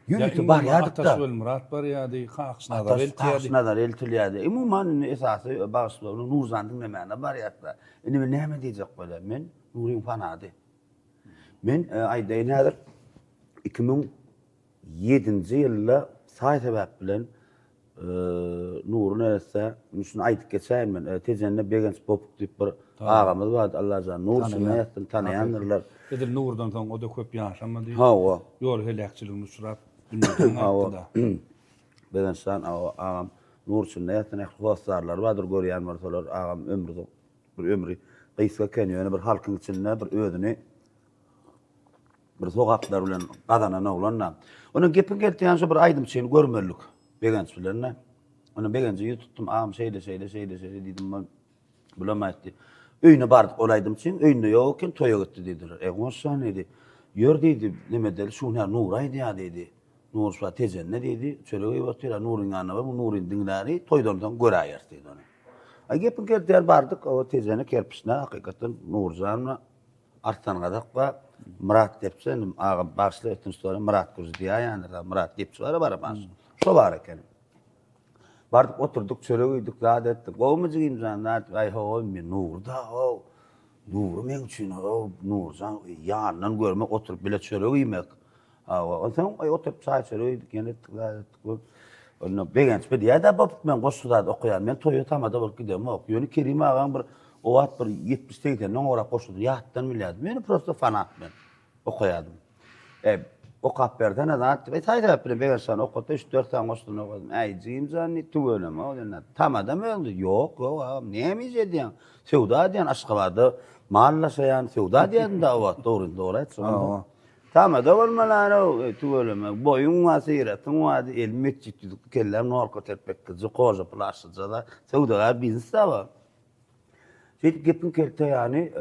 ýürüýdi bar ýa-da. Murat bar ýa-da Kakşnadar eltilýärdi. Umuman esasy bagyşlary Nurzan dinlemäne bar ýa-da. Indi men näme diýjek bolýar men Nurin fanady. Men aýdaýyn häzir 2007-nji ýylda saý sebäp bilen Nurun etse, şunu aýdyp geçäýin men. Tezenne Begenç Popuk diýip bir agamyz bar. Allah jan Nur şunu tanıyanlar. Edil Nurdan soň o da köp ýaşamady. Hawa. Ýol helekçiligini uçurap dünýäden atdy da. Begençden agam Nurçunda ýatany howaslarlar badyr görýän bolsalar agam ömrü gysga kenýöne bir halkyň içinde bir özüni bir sogaklar bilen gadanan oglanna. Onun gepin gelýän şu bir aýdym seni görmelik begenç bilenle. Onu begençi tuttum agam şeýle diýdim ben bulamaýdy. Öýüne bardyk olaýdym sen öýünde ýok eken toýa gitdi diýdiler. Oňşan edi. Ýör diýdi nimedel şuna nur aýdy ýa diýdi. Nur şuwa tezenne diýdi. Çöreği ýokdyr nuryň ýanyna bu nuryň diňleri toýdandan göräýär diýdi onu. Gepin gelýär bardyk o tezenne kelpişne hakykatan Nurjanna artan gadakpa Murat depsen agam başly etdim sonra Murat göz diýär ýa-ni Murat diýip sonra baramaz. Şo bar eken. Bardyk oturduk çöreği ýydyk zat etdik. Gowmyjy imzanat ay howy men Nurda ho. Nur men üçin o Nurjan ýanyny görmek oturup bile çöreği ýemek. Ondan ay oturup çay çöreği genetdik. Onu begenç bir ýa-da bop men goşsuda okuyan men toýa tamada bolup gidem. Ýöni Kerim agam bir o wagt bir 70-80 noň ora goşdy. Ýatdan bilýärdim. Meni prosto fanat men okuýardym. Okap berden zat ve taýda bir begençden okutdy 3-4 taň goşdyny okudum. Aýjym zanny tügelem o tamada öldü. Ýok, näme edýän? Sewda diýen Aşgabatda mallaşaýan sewda diýen da o doğru aýtsa. Tamada bolmalar o tügelem. Boyun wasyratyň wady elmek ciddilik kellem norko terpek kızı koza plasıca da sewda biznes da var. Gepin kelte ýani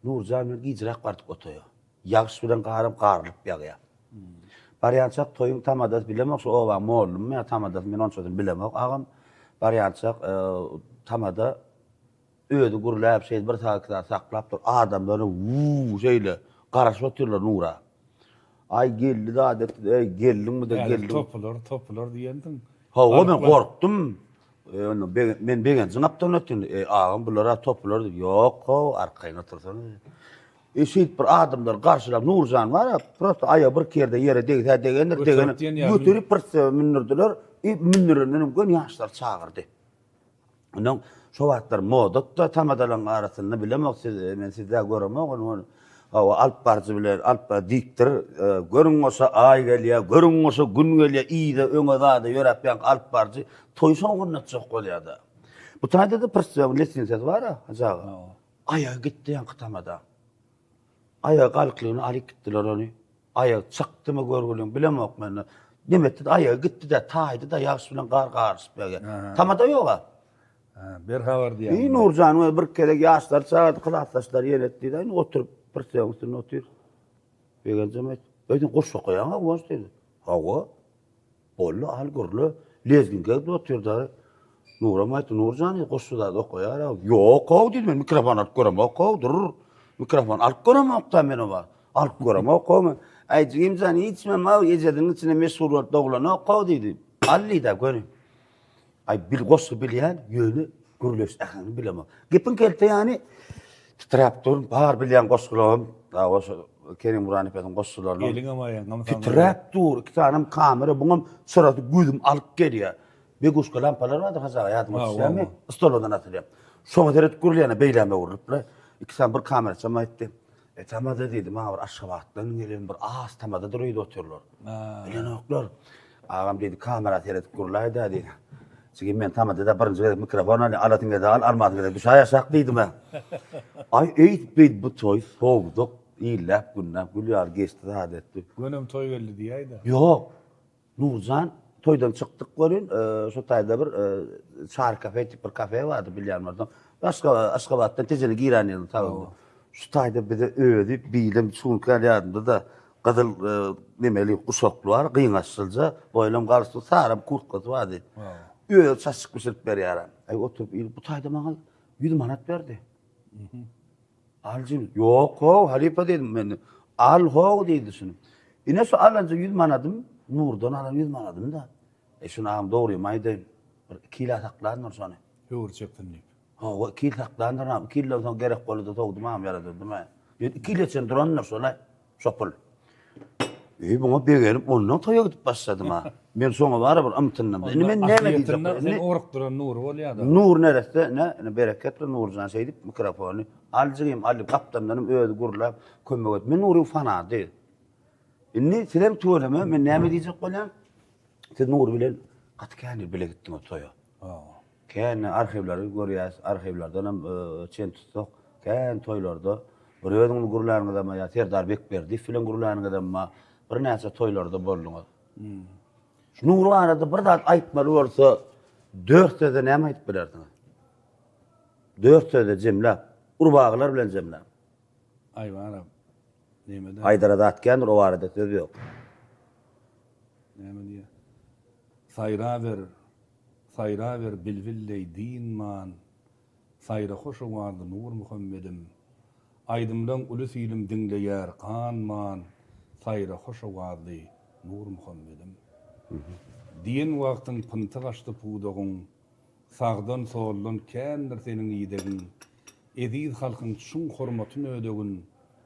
Nurjan gijrak bartyk otoýa. Ýags bilen garlyp ýagýa. Barýançak toýuň tamada bilemek o wa mollum men tamada men onçadan bilemek agam barýançak tamada öýde gurulap şeýle bir saatda saklap dur adamlary şeýle garaşyp oturlar Nura. Ay geldi da geldiňmi de geldim. Toplar diýendin. Ha o men gorkdum. Men begen zynapdan ötdüm. Agam bulara toplar ýok o arkaýyna otursan. Eşit bir adamlar garşylap Nurjan var ya, prosto aya bir kerde yere degenler götürüp pırsa minirdiler. Minirinden gön ýaşlar çağırdy. Ondan şo wagtlar modatda tamadalan arasynda bilemek men sizde göremek onu alp barjy bilen alp diktir görüň olsa ay gelýär, görüň olsa gün gelýär, ýyda öňe zada ýörapýan alp barjy toýsoň gynna çyk bolýardy. Bu taýda da pırsa lesensiyat var ha, ajaga. Aya gitdi ýa tamada. Aya galklygyny alyp gitdiler onu. Aya çykdymy görgülen bilemek men. Demetdi aya gitdi de taýdy da ýags bilen garşyp ýaga. Tamada ýok ha. Bir habar diýär. Nurjan bir kere ýaşlar çağırdy, kılaçlar ýeretdi de oturup bir üstüne otur. Begen jemet. Öýdün goşsa goýan ha goş dedi. Hawa. Bollu al görlü lezgin geldi oturdu. Nuram aýtdy Nurjan goşsa da goýar. Ýok o dedi men mikrofon alyp göremok dur. Mikrofon alyp göremok da men o. Alyp göremok o. Aýjym zany içme ma ýejedin içine meşhur bolup doglanak o dedi. Ally da görün. Ay bil goşsa bilýän ýöne gürleş ähini bilemok. Gepin kelte ýani titrapdur bar bilýän goşgulum. Da goşa Kerim Muranipet'in goşgularyny. Gelin ama Titrapdur iki tanem kamera buňam sıraty gözüm alyp gelýär. Bir goşga lampalar bardy hazaga ýadyma düşýärmi? Stolodan atylýar. Şoňa teret gürleýän beýleme urup ikisiň bir kamera çama etdi. Tamada dedim ha bir Aşgabatdan gelen bir az tamada durýdy oturlar. Bilenoklar. Agam dedi kamera teret gürleýdi dedi. Çünkü men tamada da birinji mikrofon alatyňa da almadyňa düşäýär saklyydym. Ay eýtbeyt bu toy sowduk. İllap günnap gülýär geçdi adetdi. Gönüm toy geldi diýäýdi. Ýok. Nurjan toydan çykdyk görün, şu taýda bir çar kafe tip bir kafe bardy bilýärmezdim. Aşgabatdan tezeli giýränýär taýda. Şu taýda bir de öýdip bilim çunklar ýadymda da gadyl nemeli uşaklar gıýnaşylja boýlam garşy sarap kurtga bardy. Öýe çaşyk düşüp berýär. Ay oturup bu taýda maňa 100 manat berdi. Aljym ýok o halipa dedim men. Al ho diýdi şunu. Ine şu alanja 100 manatym Nurdan alan 100 manatym da. Şunu am dogry maýdyn. Bir kila saklandyr şonu. Howur çekdiň. Ha o kila saklandyr am kila soň gerek boldy togdum am ýaradym. 2 kila sen duranlar şolay şopul. Buna begelip ondan toýa gidip başladym ha. Men soňa bara bir ymtynam. Ine men näme diýdim? Sen oruk duran Nur bolýardy. Nur nerede? Ne bereketli Nurjan şeýdip mikrofonu aljygym alyp gapdanlarym öýde gurulap kömek et. Men Nuryň fanady. Inni silem töweleme men näme diýjek bolýan? Sen Nur bilen Katkenir bile gittin o toya. Aa. Arxivleri görýäs, arxivlerden hem çen tutsak, kän toylarda Buraydan gurularyňyza ma ýa Serdar Bekberdi filan gurularyňyza ma bir näçe toylarda bolduňar. Şunu arada bir zat aýtmaly bolsa 4 söze näme aýtyp bererdiňiz? 4 söze jemläp, urbaglar bilen jemläp. Aýwara. Näme de? Aýdara datkendir o arada söz ýok. Näme diýär? Sayra ver bilvilley dinman. Sayra hoşu wardy Nur Muhammedim. Aydymdan ulus ilim dinleýär kanman. Sayra hoşu wardy Nur Muhammedim. Diýen wagtyň pynty gaçdy pudugyň. Sagdan soldan kändir seniň ýidegin. Ediz halkyň şun hormatyny ödegin.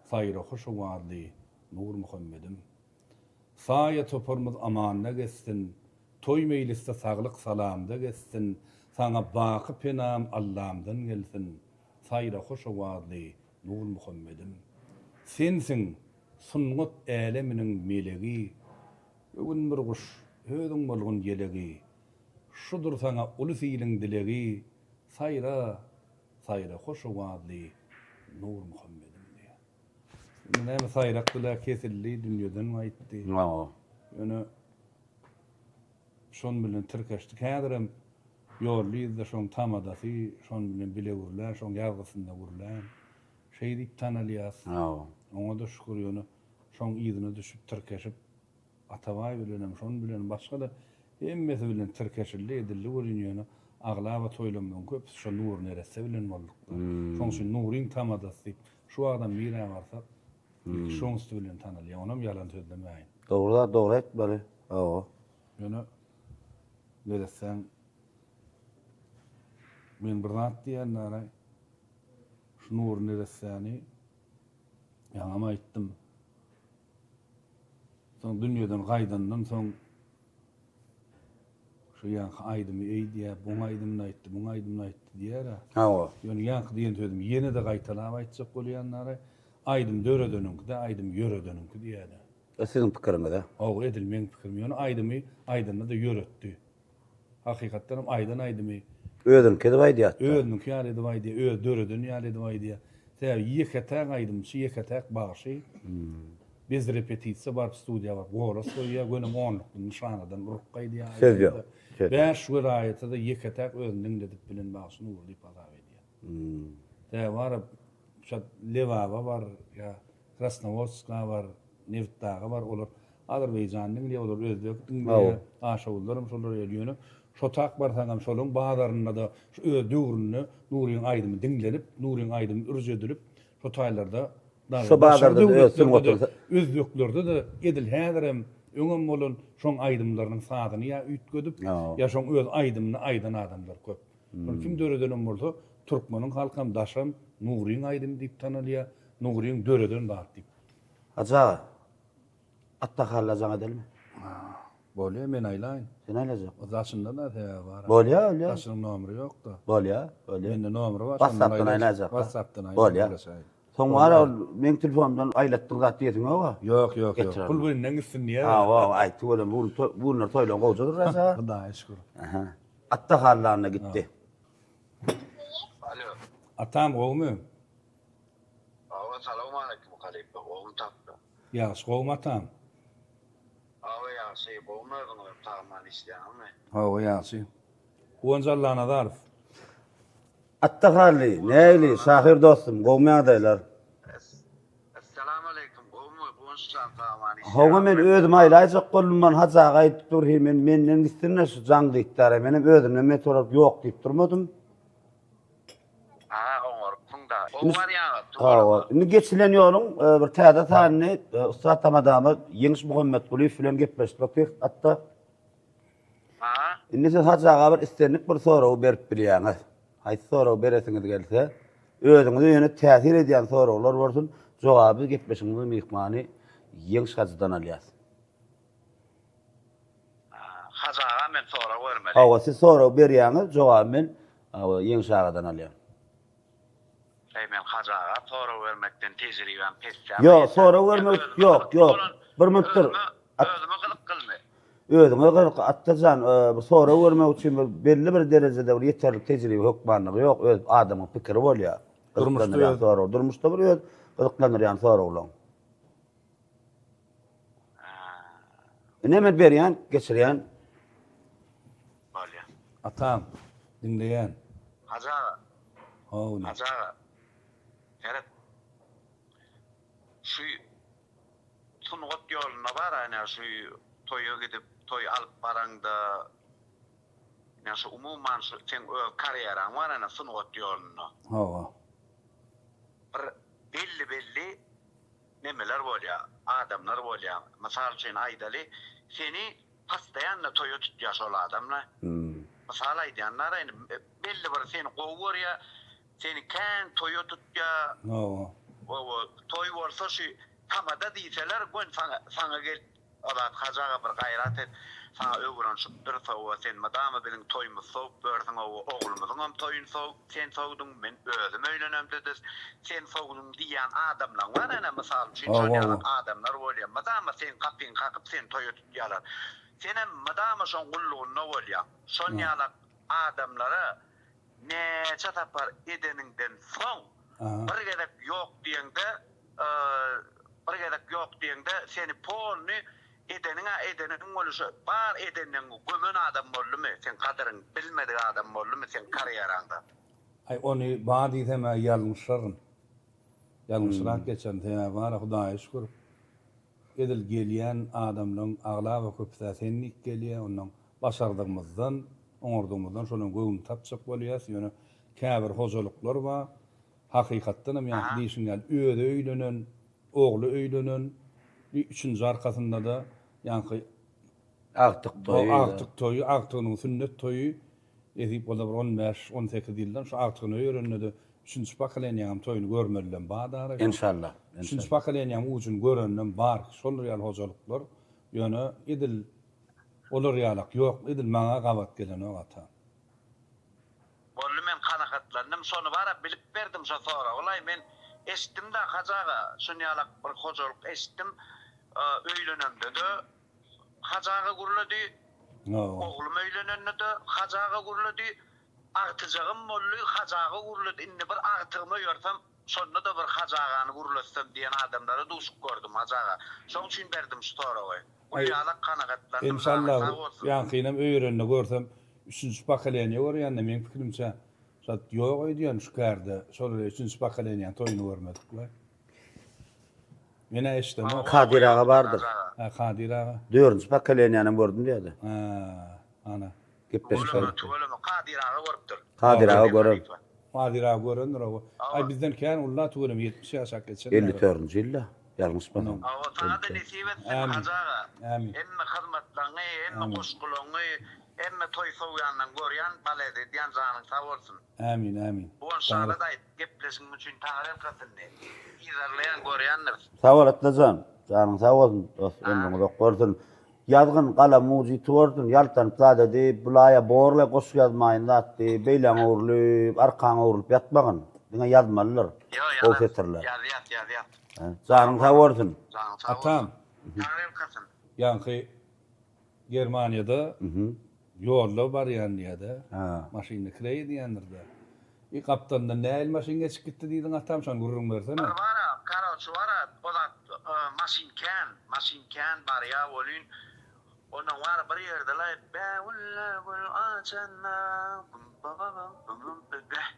Sayra hoşu wardy Nur Muhammedim. Saýa toparmyz amanna geçsin. Toy mejliste saglyk salamda geçsin. Sana baky penam Allah'ımdan gelsin. Sayra hoşu wardy Nur Muhammedim. Sensiň sunňat äleminiň melegi. Öwün bir guş, hödüň bolgun gelegi. Şudur sana ulus iliň dilegi. Sayra hoşu wardy Nur Muhammedim diýär. Näme sayrakdylar kesildi dünýeden aýtdy. Ýöne şon bilen tirkeşdik. Häzirem ýollyda şoň tamadasy, şon bilen bile gurlar, şoň ýagdysynda gurlar. Şeý diýip tanalýas. Oňa da şükür ýöne şoň ýygyna düşüp tirkeşip Atabay bilen şon bilen başga da hemmesi bilen tirkeşildi, edildi görünýär. Aglaba toýlamdan köp şo nur nerese bilen bolduk. Şoň şu nuryň tamadasy. Şu adam mira barsa şoň üstü bilen tanalýar. Onam ýalan sözlemäýin. Doğru etmeli. Ýöne neresen men bir zat diýenler şu nur nereseni ýa-ma aýtdym. Soň dünýeden gaýdandan soň şu ýa aýdymy eýdiýär, bu aýdymny aýtdy, bu aýdymny aýtdy diýär. Ýöne ýa diýen sözüm ýene de gaýtalap aýtjak bolýanlar aýdym döredönünkde, aýdym ýöredönünkde diýär. Sizin pikiriňiz de? Ow edil men pikirim. Ýöne aýdymy aýdyny da ýöretdi. Hakykatdan aýdymy Ödünki de aýdýar. Ödünki ýaly de aýdy, döredön ýaly de aýdy. Täze ýeketäk aýdym, ýeketäk bagşy. Biz repetisiýa bar, studiýa bar. Goras goýýar, gönem onlukdan nişanadan ruh gaýdy. Söz ýok. Beş wiraýaty da ýeketäk özüniň dedip bilen bagşyny urdy pada edýär. Täze bar, şu Levava bar, ýa Krasnovodska bar, Neftdaga bar, olar Azerbaýjanyň ýa olar özbekdiň ýa aşawlarym şolar ýöne. Şo tak bar taňam şoluň bazarynda da şu öz döwrüni Nuryň aýdymy dinlenip, Nuryň aýdymy ürjedilip, şo taýlarda şu bazarda özbeklerde de edil häzirem öňem bolan şoň aýdymlarynyň sadyny ýa ütgedip, ýa şoň öz aýdymyny aýdan adamlar köp. Kim döredenen bolsa, Türkmeniň halkam daşam Nuryň aýdymy diýip tanalýar, Nuryň döreden bar diýip. Aja, atta halajaň edelmi? Bolýar men aýlaýyn. Sen aýlajak. O zaşynda da bar. Bolýar. Zaşynyň nomry ýok da. Bolýar. Mende nomry bar. WhatsApp'tan aýlajak. WhatsApp'tan aýlajak. Bolýar. Soň wara men telefonumdan aýlatdyň zat diýdiň owa? Ýok. Pul bilen gitsin diýär. Aýty bolan bunlar toýlan gowjadyr raja. Hudaýa şükür. Atta halaryna gitdi. Alo. Atam gowmy? Assalamu alaykum Halip. Oğlum tapdı. Ýaşy gowmy atam? Şey bolmaýan taýman işleýärmi? Ýaşy. Gonzalla Nazarov. Atta hali, näli, şahir dostum, gowmaýa daýlar. Assalamu alaykum. Oğlum bu şan taýman işleýär. Hawa men özüm aýlaýjak bolman hajaga aýdyp durýar, menden istirne şu jaň diýdär, menem özümne metorap ýok diýip durmadym. Indi geçilen ýolun bir täze tanyny Usta Tamadamy Ýeňiş Muhammed Guliýew bilen gepleşdik hatda. Indi siz hajaga bir istenlik bir soraw berip bilýäňiz. Haýsy soraw beresiňiz gelse, özüňize ýöne täsir edýän sorawlar bolsun, jogaby gepleşiňiz mehmany Ýeňiş hajadan alýas. Hajaga men soraw bermeli. Hawa siz soraw berýäňiz, jogaby men Ýeňiş hagadan alýar. Men hajaga soraw bermekden tejribem peskä. Ýok, soraw bermek ýok. Bir mütdir. Özüme gylyk kylmy. özüňe gyrk atdajan sonra görmek üçin belli bir derejede bir yeterli tejribe hökmanlygy ýok, öz adamyň pikiri bolýar. Durmuşda bir öz gyzyklanýan sonra bolan. Näme berýän, geçirýän? Bolýar. Atam, dinleyen. Hajaga. Oğlum. Hajaga. Gerek. Şu sunugat ýoluna bar, ana şu toýa gidip toy alyp baranda ina şu umuman şu sen kariyeraň bar ana sunugat ýoluna. Hawa. Belli nemeler bolýar, adamlar bolýar. Mysal üçin aýdaly, seni pastaýanla toýa tutýar şol adamlar. Mysal aýdýanlar, belli bir seni gowurýar, seni kän toýa tutýar. Hawa. O toy bolsa şu tamada diýseler, "Gön saňa gel, adat hajaga bir gaýrat et, saňa öwren şupdyrsa o sen madama bilen toýmy sow berdiň o oglumyzyň hem toýun sow, sen sowduň, men özüm öýlenem dedis. Sen sowduň diýen adamlar bar ana mysal üçin şol adamlar bolýar. Madama sen kapyň kakyp sen toýa tutýarlar. Senem madama şol gullugyna bolýar. Şol ýalak adamlara neçe tapar edeninden soň bir gerek ýok diýende seni polny edenin boluşy bar edenin gömün adam bolmy, sen kadyryň bilmedi adam bolmy, sen kariyeraňda. Ay onu bana diýsem ýalňyşlaryn. Ýalňyşrak geçen tema bar, Hudaýa şükür. Edil gelýän adamlaryň agla we köpse senlik gelýär, onuň başardygymyzdan, oňurdygymyzdan şonuň göwün tapjak bolýar, ýöne käbir hozalyklar bar. Hakykatdan hem ýa-ni diýişiňel öýde öýlenen, ogly öýlenen, üçüncü arkasında da ýa-ni Agtyk toýu, agtygynyň sünnet toýu edip bolar 15-18 ýyldan şu agtygyny öýrenmedi. Üçüncü pakaleniýam toýuny görmedilen badara. İnşallah. Üçüncü pakaleniýam uçun görenden bar, şol ýaly hozalyklar ýöne edil olar ýalak ýok, edil maňa gabat gelen o ata. Bolly men kanakatlandım, şonu bara bilip berdim şo sonra. Olay men eşitdim de hajaga, şonu ýalak bir hojalyk eşitdim. Öýlenem dedi. Hajaga guruldy. Oglum öýlenende hajaga guruldy. Artyjagym bolly hajaga guruldy. Indi bir artygymy ýörsem, şonda da bir hajagany gurulatsam diýen adamlara duşup gördüm hajaga. Şoň üçin berdim şu toragy. O ýalak kanakatlandım. İnşallah ýa-ni öýrenni görsem, üçüncü pakaleniýa görýände men pikirimçe zat ýok öýdýän şu kärde. Şol üçüncü pakaleniýa toýuny görmedik. Mene eşitdim. Kadir ağa bardyr. Kadir ağa. 4-nji pakaleniýany gördüm diýdi. Ana. Gepleşip. Kadir ağa görüpdir. Kadir ağa görür. Kadir ağa görünür o. Ay bizden kän ulla tuğulum 70 ýaşa geçen. 54-nji ýylda. Ýalňyşmam. Awa taňa da nesip etsin hajaga. Amin. Emme hyzmatlaryňy, emme goşgularyňy, emme toy soýandan görýän balady diýen janyň sag bolsun. Amin, amin. Bu şahada da gepleşiň üçin taýyar katyndy. İzarlayan görýänler. Sag bol atlajan. Janyň sag bolsun. Ömrüňi doktorsun. Ýazgyn galam muji tuwardyn, ýaltan zada diýip bulaya borla goş ýazmaýyn zatdy, beýleň urlup, arkaň urlup ýatmagyn. Diňe ýazmalylar. O setirler. Ýaz. Janyň sag bolsun. Atam. Taýyar katyn. Ýa-ni Germaniýada ýolda barýan ýa-da. Maşyny kirey diýendirler. Kaptandan näil maşyn geçip gitdi diýdiň atam şol gurrun bersene. Bara, karoç bara, odat maşinken barya bolyn. Ona var bir ýerde la bäwul açanna.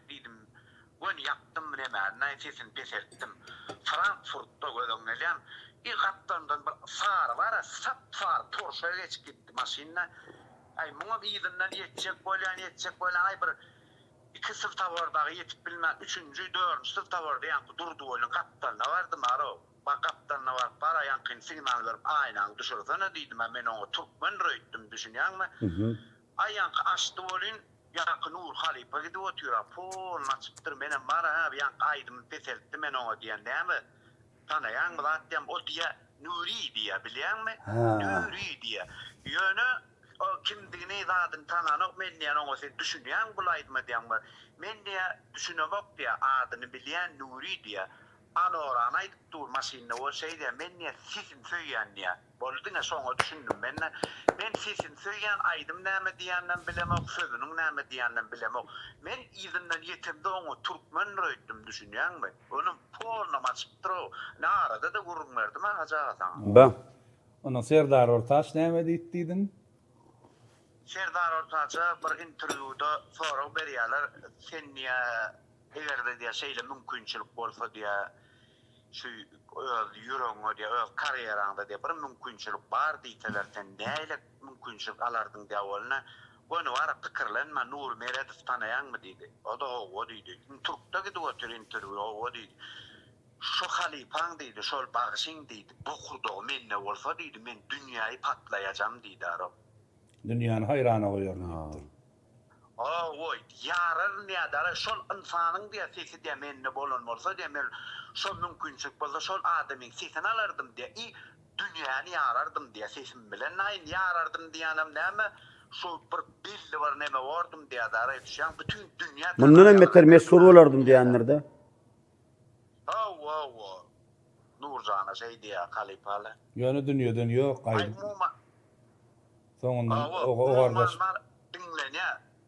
Diýdim. Wen ýapdym näme, sesin pesertdim. Frankfurtda gödöňelýän. Kaptandan bir sar bara, sapsar Porsche geçip gitdi maşynla. Ay muňa ýygynyň ýetjek bolýan ay bir 2 sınıf tavardagy ýetip bilmän 3-nji, 4-nji sınıf tawarda ýa-ni durdy bolýan kaptanna bardy maro. Bak kaptanna bar para ýa-ni signal berip aýnaň düşürsene diýdim men oňa türkmen röýtdim düşünýärmi? Aýaň açdy bolyn ýa-ni Nur Halipa gidip oturýar. Pol açypdyr menen bara ýa-ni aýdym peseltdi men oňa diýendämi? Tanaýan bilatdym o diýe Nuri diýe bilýärmi? Nuri diýe. Ýöne o kimdigini zadyn tananyp men diýen oňa sen düşünýän bulaýdymy diýen. Men diýe düşünemek diýe adyny bilýän Nuri diýe. Anoran aytıp durmasynda bolsaydy men niye sizin söýýändiä. Boldyňa soňa düşündüm men sizin söýýän aýdym näme diýenden bilemok, sözüniň näme diýenden bilemok. Men ýygynden ýetimde oňa türkmen öýtdim düşünýänmi? Onun porna maçypdyr. Narada da gurrunlardy ma hajaga. Ben Ona Serdar Ortaç näme diýdiň? Serdar Ortaç'a bir interwýuda soraw berýärler. Sen niye egerde diýe şeýle mümkinçilik bolsa diýe şu ýüregiňe diýe öz karýeraňda diýe bir mümkinçilik bar diýseler sen näle mümkinçilik alardyň diýe bolna. Onu var pikirlenme Nur Meredov tanaýanmy diýdi. O da o diýdi. Türkdäki dogator interwýu o diýdi. Şu halipaň diýdi, şol bagşyň diýdi. Bu kurda menne bolsa diýdi, men dünýäi patlaýajam diýdi aro. Dünýäni haýrana goýar. Oy, yarar nädär şol insanyň diýe sesi diýe menne bolan bolsa diýe men şol mümkinçilik bolsa şol adamyň sesini alardym diýe. Dünýäni yarardım diýe sesim bilen näin yarardım diýenem näme? Şu bir belli bir näme wardym diýe dara etýän bütün dünýä. bundan emmeter meşhur bolardım diýenlerde. Nurjana şey diye Kalipale. Ýöne dünýeden ýok gaýdy. Soňundan ogardaş.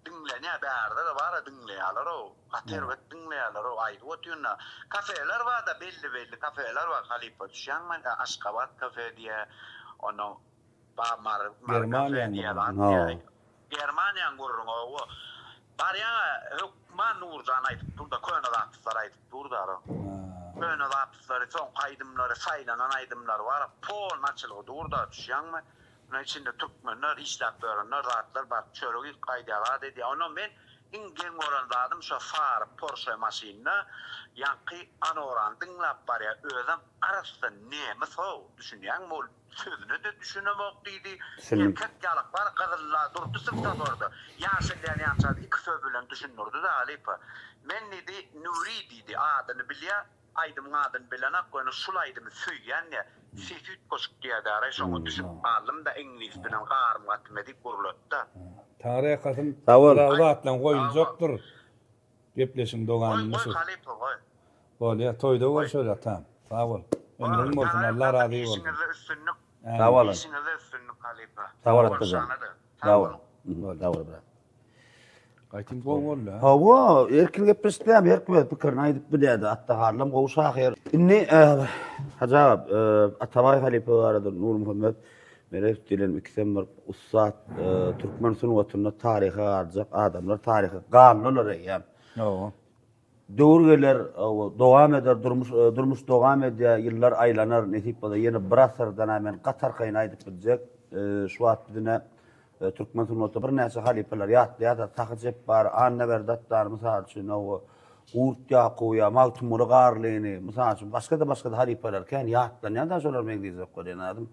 Dinlene bärde de bara dinleýärler o. Aterwet dinleýärler o. Aýdy otýunna. Kafeler var da belli kafeler var Kalipa düşýänmi? Aşgabat kafe diye onu Bamar Germaniýa gurrun o. Barya hukman Nurjana aýdyp durda köne zatlar aýdyp durda. Köne zatları son kaydımları saylanan aydımlar var. Pol maçılığı durda düşýänmi? Bunun içinde Türkmenler, işletmenler, zatlar bak çörüğü kaydalar dedi. Onu ben ingen orandadım şu far Porsche maşinine yankı anoran dinlap var ya özüm arasında neymiş o düşünüyen mi? Sözünü de düşünemek dedi. Erkek yalık var kızıllar durdu sırtta durdu. Yaşlılar yançadı iki söz bilen düşünürdü da Alipa. Men dedi Nuri dedi adını biliyor. Aydımın adını bilene koyunu sulaydım söyleyen ya. Sefit koşuk diye de arayış onu düşüp aldım da İngiliz bilen qarım atmedik kurulattı. Tarih katın Tawal. Rawatlan goýuljakdyr. Gepleşim doganlyny. Koy Kalipa koy. Bolýa toýda bolsa şöyle tam. Tawal. Ömrüň bolsun Allah razı bolsun. İşinize üstünlük. Tawal. İşinize üstünlük Kalipa. Tawal atacağım. Tawal. Tawal bra. Gaýtym goňulla. Hawa erkin gepleşdim erkin pikirini aýdyp bilýärdi. Atda harlam gowşak yer. Inni hajab Atabay Halipa barada Nur Muhammed Merev dilen ikisem bir ussat Türkmen sunwatyna taryhy arjak adamlar taryhy gamlylar ýa. Yo. Döwürgeler dowam eder durmuş dowam edýär ýyllar aýlanar netip bolýar ýene bir asyrdan hemen gatar kaýna aýdyp biljek şu wagt bizine Türkmen sunwatda bir näçe halipalar ýatdy takyjep bar anna berdatlar mysal üçin o Urt Yaquya Maltumuru garlyny mysal üçin başga da halipalar kän ýatdy näde şolar meňdizip goýanadym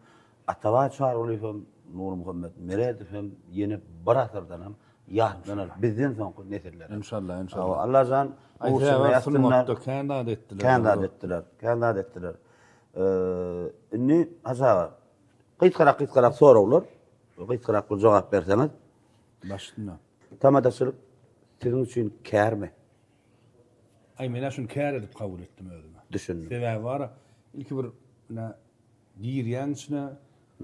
Atabay çarulýym Nur Muhammed Meredov hem ýene bir asyrdan hem ýatdylar bizden soňky nesiller İnşallah. Allah jan Kända etdiler. Inni hasaga qytqarak sorawlar. Qytqarak bir jogap berseňiz. Başdyna. Tamadaçylyk siziň üçin kärmi? Ay mena şunu kär edip kabul etdim özüme. Düşündüm. Sebäbi var. Ilki bir girýänçine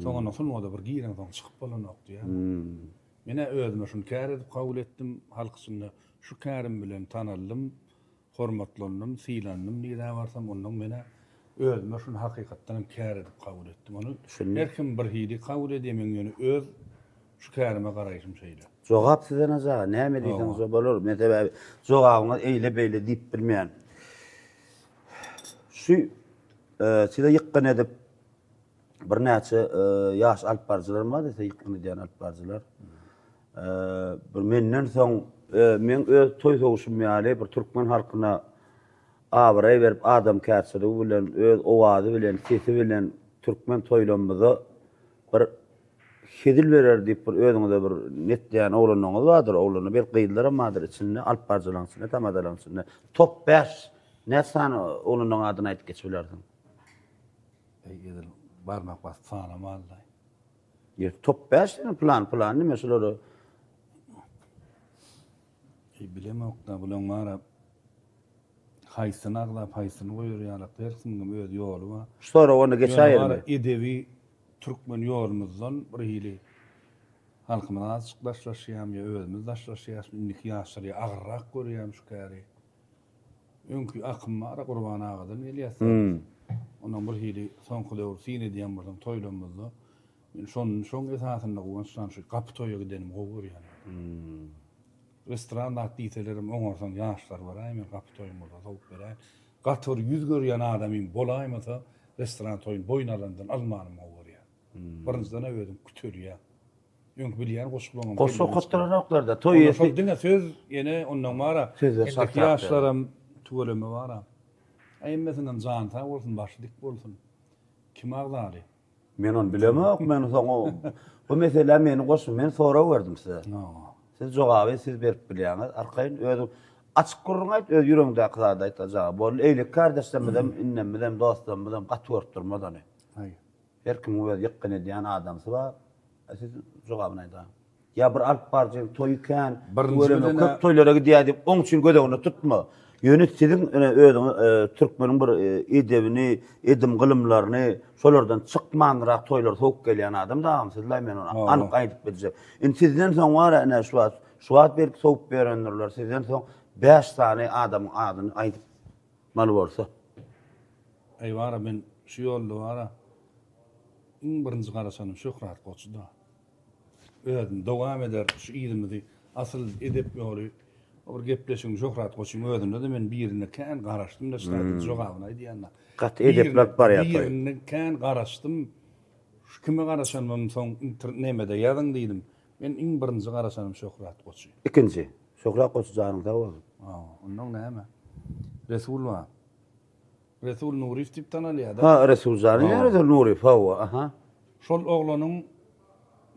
soňa sunwada bir giren soň çykyp bolanokdy ýa. Mena özüme şunu kär edip kabul etdim. Halk üstünde şu kärim bilen tanaldım, hormatlandım, syýlandym diýär barsam ondan mena özüme şunu hakykatdan kär edip kabul etdim. Onu her kim bir hili kabul edýän ýöne öz şu kärime garaýşym şeýle. Jogap sizden aza, näme diýseňiz bolar. Mesela jogabyňyz eýle beýle diýip bilmeýän. Şu size ýykyn edip bir näçe ýaş alpbarjylar bar, ýykyn edýän alpbarjylar. Bir menden soň men öz toý sowuşum ýaly bir türkmen halkyna awray berip adam käçiligi bilen öz owazy bilen sesi bilen türkmen toýlamyzy bir hedil berer diýip bir özüňizde bir netdiýän oglanyňyz bardyr, oglany bir gyýdylar amadyr içinde alpbarjylaryň tamadaryň içinde top 5 näçe oglanyň adyny aýdyp geçiberlerdiň. Edil barmak bas sanama Allah. Ýer top 5 plan nime şolary Bilemok da bulan mara paýsyny aglap paýsyny goýur ýaly dersiňem öz ýoly var. Sonra onu geçäýärmi? Edebi türkmen ýolumyzdan bir hili halkymyna açyklaşýarym ýa özümiz daşlaşýarys, indiki ýaşary agyrrak görýärm şu käri. Öňkü akymara Gurban agadan gelýär. Ondan bir hili soňky döwür sine diýen birden toýlamyzda men şoň esasyny goýansan şu gapy toýa gidenim gowy ýa-ni. Restoranda diýselerim oňarsan ýaşlar bar, aýmy gapy toýumda soňup berer. Gatyr ýüz görýän adamym bolaýmasa restoran toýun boýnalaryndan almanym gowy ýa. Birinjiden öwedin kütürýär. Öňkü bilýän goşuklaryň. Goşuklarlarda toy Şol diňe söz ýene ondan mara. Endiki ýaşlarym tuweleme bar. Aýmesinden janta bolsun, başlyk bolsun. Kim agdary? Men onu bilemok, men soňa bu mesele meni goşup men sora berdim size. Siz jogaby siz berip bilýäňiz. Arkaýyn özüm açyk gurrun aýt, öz ýüregiňde aqlada aýtajak. Bol eýlik kardeşlerimden, innemden, dostlarymdan gaty durmadan. Haý. Her kim öz ýakyn edýän adamsy bar. Siz jogabyny aýdan. Ya bir alp barjy toýkan, köp toýlara gidýär diýip oň üçin gödegini tutma. Ýönetçidiň özüň türkmeniň bir edebini, edim gylymlaryny şolardan çykmanrak toýlar soğuk gelýän adam da hamsızlar men onu anyk aýdyp berjek. Indi sizden soň bar ana şuat berip soğuk berenlerler sizden soň 5 tane adamyň adyny aýdyp maly bolsa. Aýwara men şu ýolda bara iň birinji garaşanym Şöhrat Goçuda. Özüm dowam eder şu ýylymyzy asyl edep ýoly. Bir gepleşiň Şöhrat Goçuň özünde de men birini kän garaşdym da şeýle jogabyna diýenda. Gat edepler bar ýa-da. Birini kän garaşdym. Şu kime garaşanmam soň internetde ýazyň diýdim. Men iň birinji garaşanym Şöhrat Goçuň. İkinji Şöhrat Goçuň janyňda boldy. Ondan näme? Resul var. Resul Nurif diýip tanalýar. Ha, Resul janyň, Resul Nurif, aha. Şol oglanyň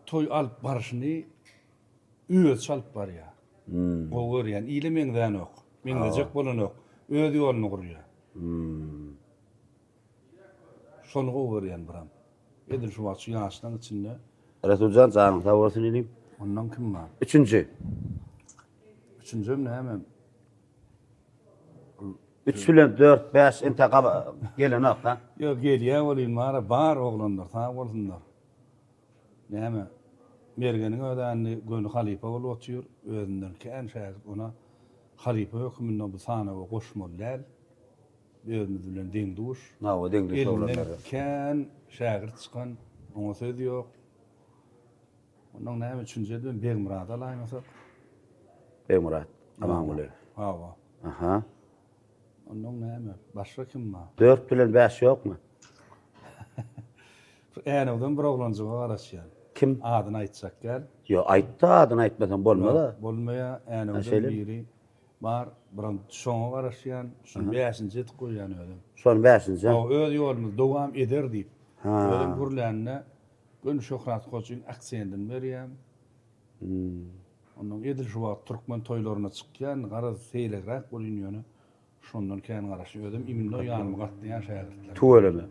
toy alyp barşyny öz çalyp barýar. Gower ýani ýyly meňden ok. Meňde jek bolan ok. Öz ýoluny gurýar. Şol gower ýani biram. Edil şu wagt ýaşlaryň içinde. Resulcan janyňda bolsun ilim. Ondan kim bar? Üçüncü näme? 3 bilen 4 5 ente gelen ok ha. Ýok gelýär bolýan mara bar oglanlar, ta bolsunlar. Näme? Mergeniň ödänli Gönü Halipa bolup oturýar, özünden kän şäher ona Halipa hökümünden bu sana we goşmalar. Özümiz bilen deň duş. Nawa deňli şowlar. Kän şäher çykan, oňa söz ýok. Ondan näme üçinjiden Begmurad alaýmasak? Begmurad. Tamam bolar. Hawa. Aha. Ondan näme? Başga kim bar? 4 bilen 5 ýokmy? Änewden bir oglanjyga garaşýar. Kim? Adyny aýtsak gel. Yo, aýtdy, adyny aýtmasan bolmada. Bolmaýa, änewden biri bar, biram şoňa garaşýan, şu 5-nji etip goýan özüm. Şol 5-nji. O öz ýolumyz dowam eder diýip. Özüm gurlanyna Gönü Şöhrat Goçuň aksendin berýär. Ondan edil şu wagt türkmen toýlaryna çykýan, garaz seýlegrak bolýan ýöne. Şondan kän garaşy özüm iminde ýanymy gatdýan şäherler. Tuweleme.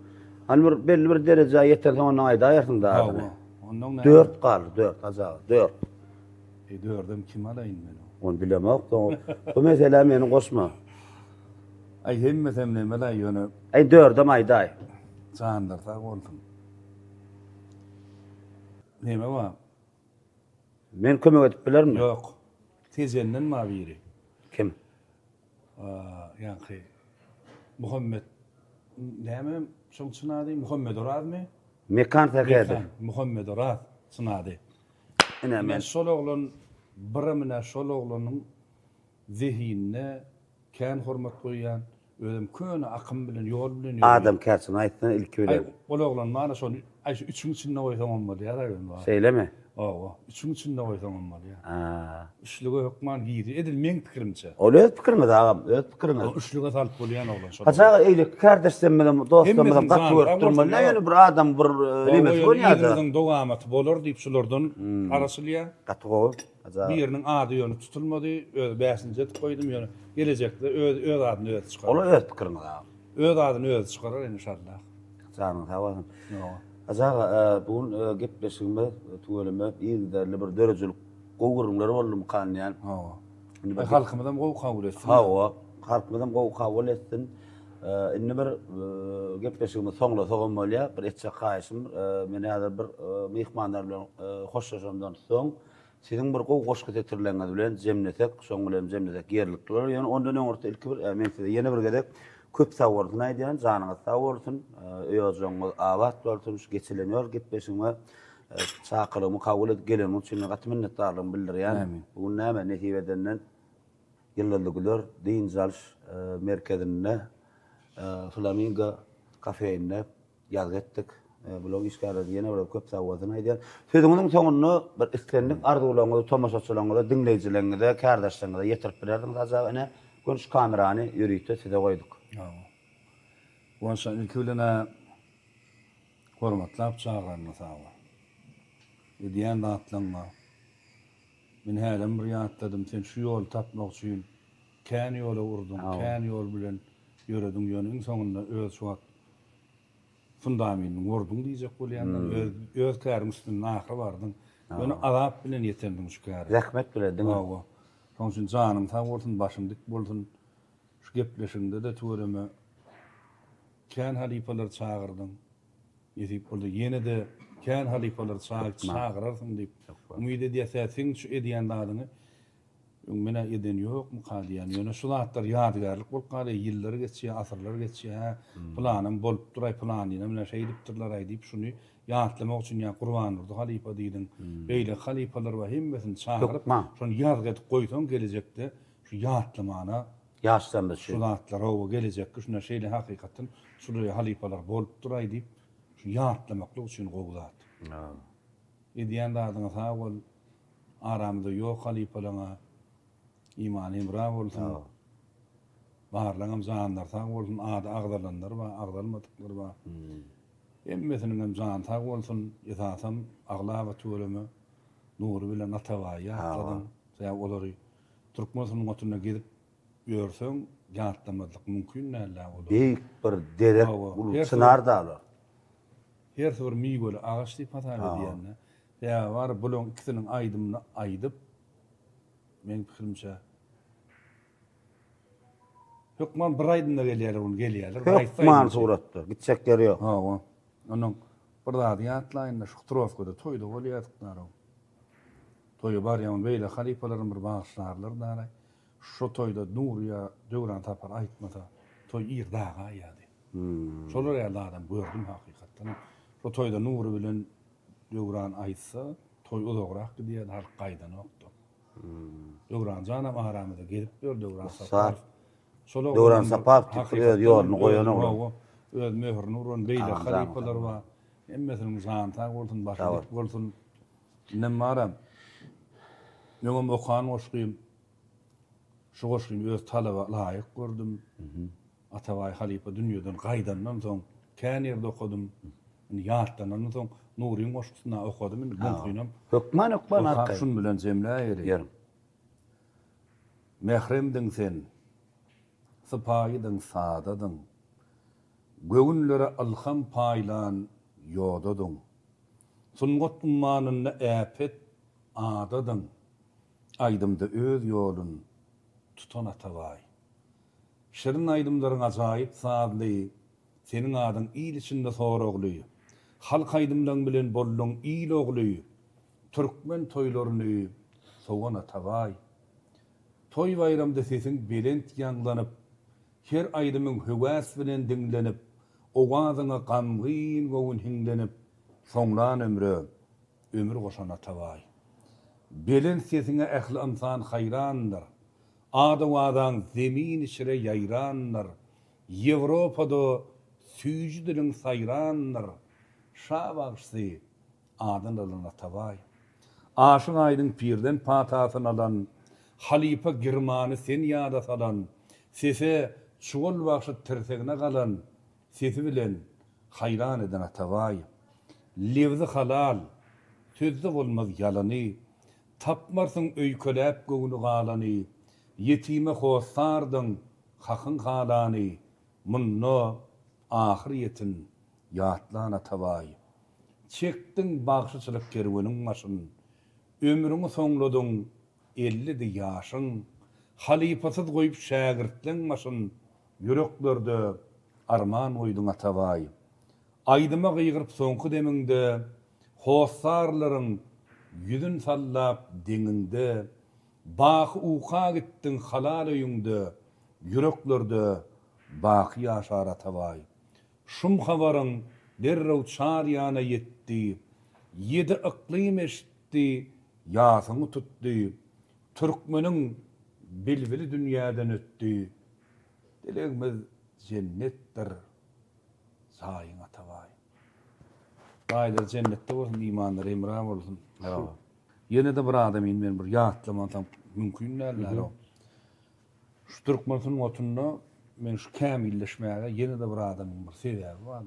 Hal bir belli bir derejä ýeter soňa aýda ýarsyn da. Ondan 4 gal, 4 azag, 4. 4dem kim alaýyn men? Onu bilemok. Bu mesele meni goşma. Ay hemmesem näme la ýöne. Ay 4dem aýdaý. Çandarsa boldum. Näme wa? Men kömek edip bilermi? Ýok. Tezenden ma biri. Kim? Ýa-ni Muhammed näme şoň çynady Muhammed Orazmy? Mekan täkedi. Muhammed Oraz çynady. Ene Men şol oglan birimine şol oglanyň zihinine kän hormat goýan, özüm köne akym bilen ýol bilen Adam käçin aýtdan ilki bilen. Ol oglan mana şol aýşy üçüň içinde goýsam bolmaly ýa-da ben. Seýleme. Üçüň içinde goýsam bolmaly ýa. Üçlüge hökman biri edil meň pikirimçe. Ol öz pikirmi agam, öz pikirmi. Üçlüge salyp bolýan oglan şol. Haçaga eýlik kardeşlerim bilen, dostlarym bilen gaty görüpdirmän. Näme bir adam bir nimes bolýardy. Ýeriniň dowamaty bolar diýip şolardan araşylýar. Gaty goýup, Bir ýeriniň ady ýöne tutulmady, öz 5-nji etip goýdum ýöne. Gelecekde öz adyny öz çykarar. Ol öz pikirmi agam. Öz adyny öz çykarar inşallah. Janyň sag bolsun. Azaga bugün gepleşigime, tuweleme ýygydarly bir derejelik gowurumlary boldum kanýan. Halkymyzdan gowy kabul etsin. Hawa, halkymyň gowy kabul etsin. Indi bir gepleşigimiz soňla soňam bolýar. Bir etçe gaýşym meni hazır bir mehmanlar bilen hoşlaşamdan soň siziň bir gowy goşgy getirleňiz bilen jemletek, şoň bilen jemletek yerlikler. Ýani ondan öňürde ilki bir men size ýene bir gedek köp sag bolsun aýdýan, janyňyz sag bolsun, öýüňiz awat bolsun, şu geçilenýär gepleşigime çakyrmy kabul edip gelen üçin gat minnetdarlygymy bildirýän. Bu näme netibeden ýyllarlygylar Din Zalş merkezinde Flamingo kafeinde ýazgetdik. Blog işgärler ýene bir köp sag bolsun aýdýan. Sözüňiziň soňuny bir islenlik arzuwlaryňyzy tomaşaçylaryňyzy, dinleýijilerinize, kärdaşlaryňyza ýetirip bererdiňiz. Ajabyna görüş kamerany ýürüýte size goýduk. Onsa ilkilene hormatlap çağıranına sağ ol. Ediyen dağıtlanma. Min hälem bir ýatladım, sen şu ýol tapmak üçin kän ýola urdun, kän ýol bilen ýöredin ýöňüň soňunda öz şuat fundamentyny urdun diýjek bolýandan öz kärim üstüne ahry bardın. Ýöne azap bilen ýetendiň şu kärim. Rahmet biledim. Şoň üçin janym sag bolsun, başym dik bolsun. Şu gepleşiginde de töwereme kän halipalar çağırdyň. Ýetip boldy ýene de kän halipalar çağırarsyň diýip umyt edýärsiň şu edýän dadyny mene eden ýok mu kalýan. Ýöne şu zatlar ýadgarlyk bolup galy, ýyllar geçýär, asyrlar geçýär. Planym bolup duray, planyna mene şey dipdirler aýdyp şunu ýatlamak üçin ýa Qurban urdu halipa diýdiň. Beýle halipalar we hemmesini çağıryp şonu ýazgyp goýsaň gelecekde şu ýatlamana ýaşdan bir şey. şu zatlar o gelecek şuna şeýle hakykatyn şuraya halipalar bolup duray diýip şu ýatlamaklyk üçin gowulat. Edýän dadyňa sag bol, aramda ýok halipalaňa iman imra bolsun. Barlaňam zanlar sag bolsun, ady agdalanlar we agdalmadyklar we emmesiniň hem zan sag bolsun, ýetasam agla we töwereme nur bilen atawaýa atladyň. Şeýle olary Türkmenistanyň oturyna gidip ýörsöň ýatlamadlyk mümkin näle bolar. Beýik bir derek çınar dağlar. Her bir migol ağaç diýip atar diýende. Ya var bulun ikisinin aydımını aydıp men fikrimçe Hükman bir aydımda gelýär, onu gelýärler. Hükman suratda, gitsekleri ýok. Onun bir zady ýatlaýynda şu trofkada toýda bolýardylar. Toýu bar ýa beýle halipalaryň bir bagşlarlar daray. Şu toýda Nuriýa döwran tapar aýtmasa, toý ýerdaga ýady. Şolar ýerdadan gördüm hakykatdan. Şu toýda Nuri bilen döwran aýtsa, toý uzagrak diýen har gaýdan okdy. Döwran janam aramyda gelip ber döwran sapar. Döwran sapap tipler ýoluny goýany ol. Öz möhürni uran beýle halipalar we emmesiniň zan tag bolsun, başyk bolsun. Nemaram. Ýöňem okan goşgym. Şu goşgym öz talaba laýyk gördüm. Atawaý halipa dünýeden gaýdandan soň kän ýerde okudum. Ýatdandan soň Nuriň goşgysyna okudym. Hükman hakky. Şun bilen jemläýär. Mehremdiň sen. Sıpaýydyň sadadyň. Göwünlere alham paýlan ýodadyň. Sungat ummanyna äpet adadyň. Aýdymda öz ýolun tutan atawaý. Şirin aýdymlaryň ajaýyp sadly, seniň adyň ýyl içinde soragly. Halk aýdymlaryň bilen bolluň ýyl ogly. Türkmen toýlaryny sowan atawaý. Toy bayramda sesin belent ýanglanyp, her aýdymyň höwäs bilen diňlenip, owazyna gamgyn gowun hinglenip, soňlan ömür goşan atawaý. Belent sesine ähli insan hayrandyr. Adawadan zemin içire ýaýrandyr. Ýewropada süýji dilin sayrandyr. Şabagşy adyn alan atawaý. Aşyk aýdyň pirden patasyny alan, halipa girmany sen ýada salan, sese şuol wagty tirsegine galan, sesi bilen hayran eden atawaý. Lewzi halal, sözde bolmaz ýalany, tapmarsyň öýköläp gowuny galany, ýetime hosardyň hakyn galany, munno ahiriyetin ýatlan atawaý. Çekdiň bagşyçylyk kerweniň maşyny, ömrüňi soňladyň 50 ýaşyň, halipasyz goýup şägirtleňmaşyn yüreklerde arman oýduň ataway. Aýdyma gyýgyryp soňky deminde hossarlaryň yüzün sallap deňinde baky uqa gitdiň halal öýüňde yüreklerde baky ýaşar ataway. Şum habaryň derrew çar ýana ýetdi. 7 yklim eşitdi, ýasyny tutdy. Türkmeniň bilbili dünýäden ötdi. Dilegimiz jennetdir. Saýyň ataway. Baýlar jennetde bolsun, imanlar emra bolsun. Ýene de bir adamyn men bir ýatlamasam mümkin näler. Şu Türkmeniň otunda men şu kämilleşmäge ýene de bir adamyn bir sebäbi bar.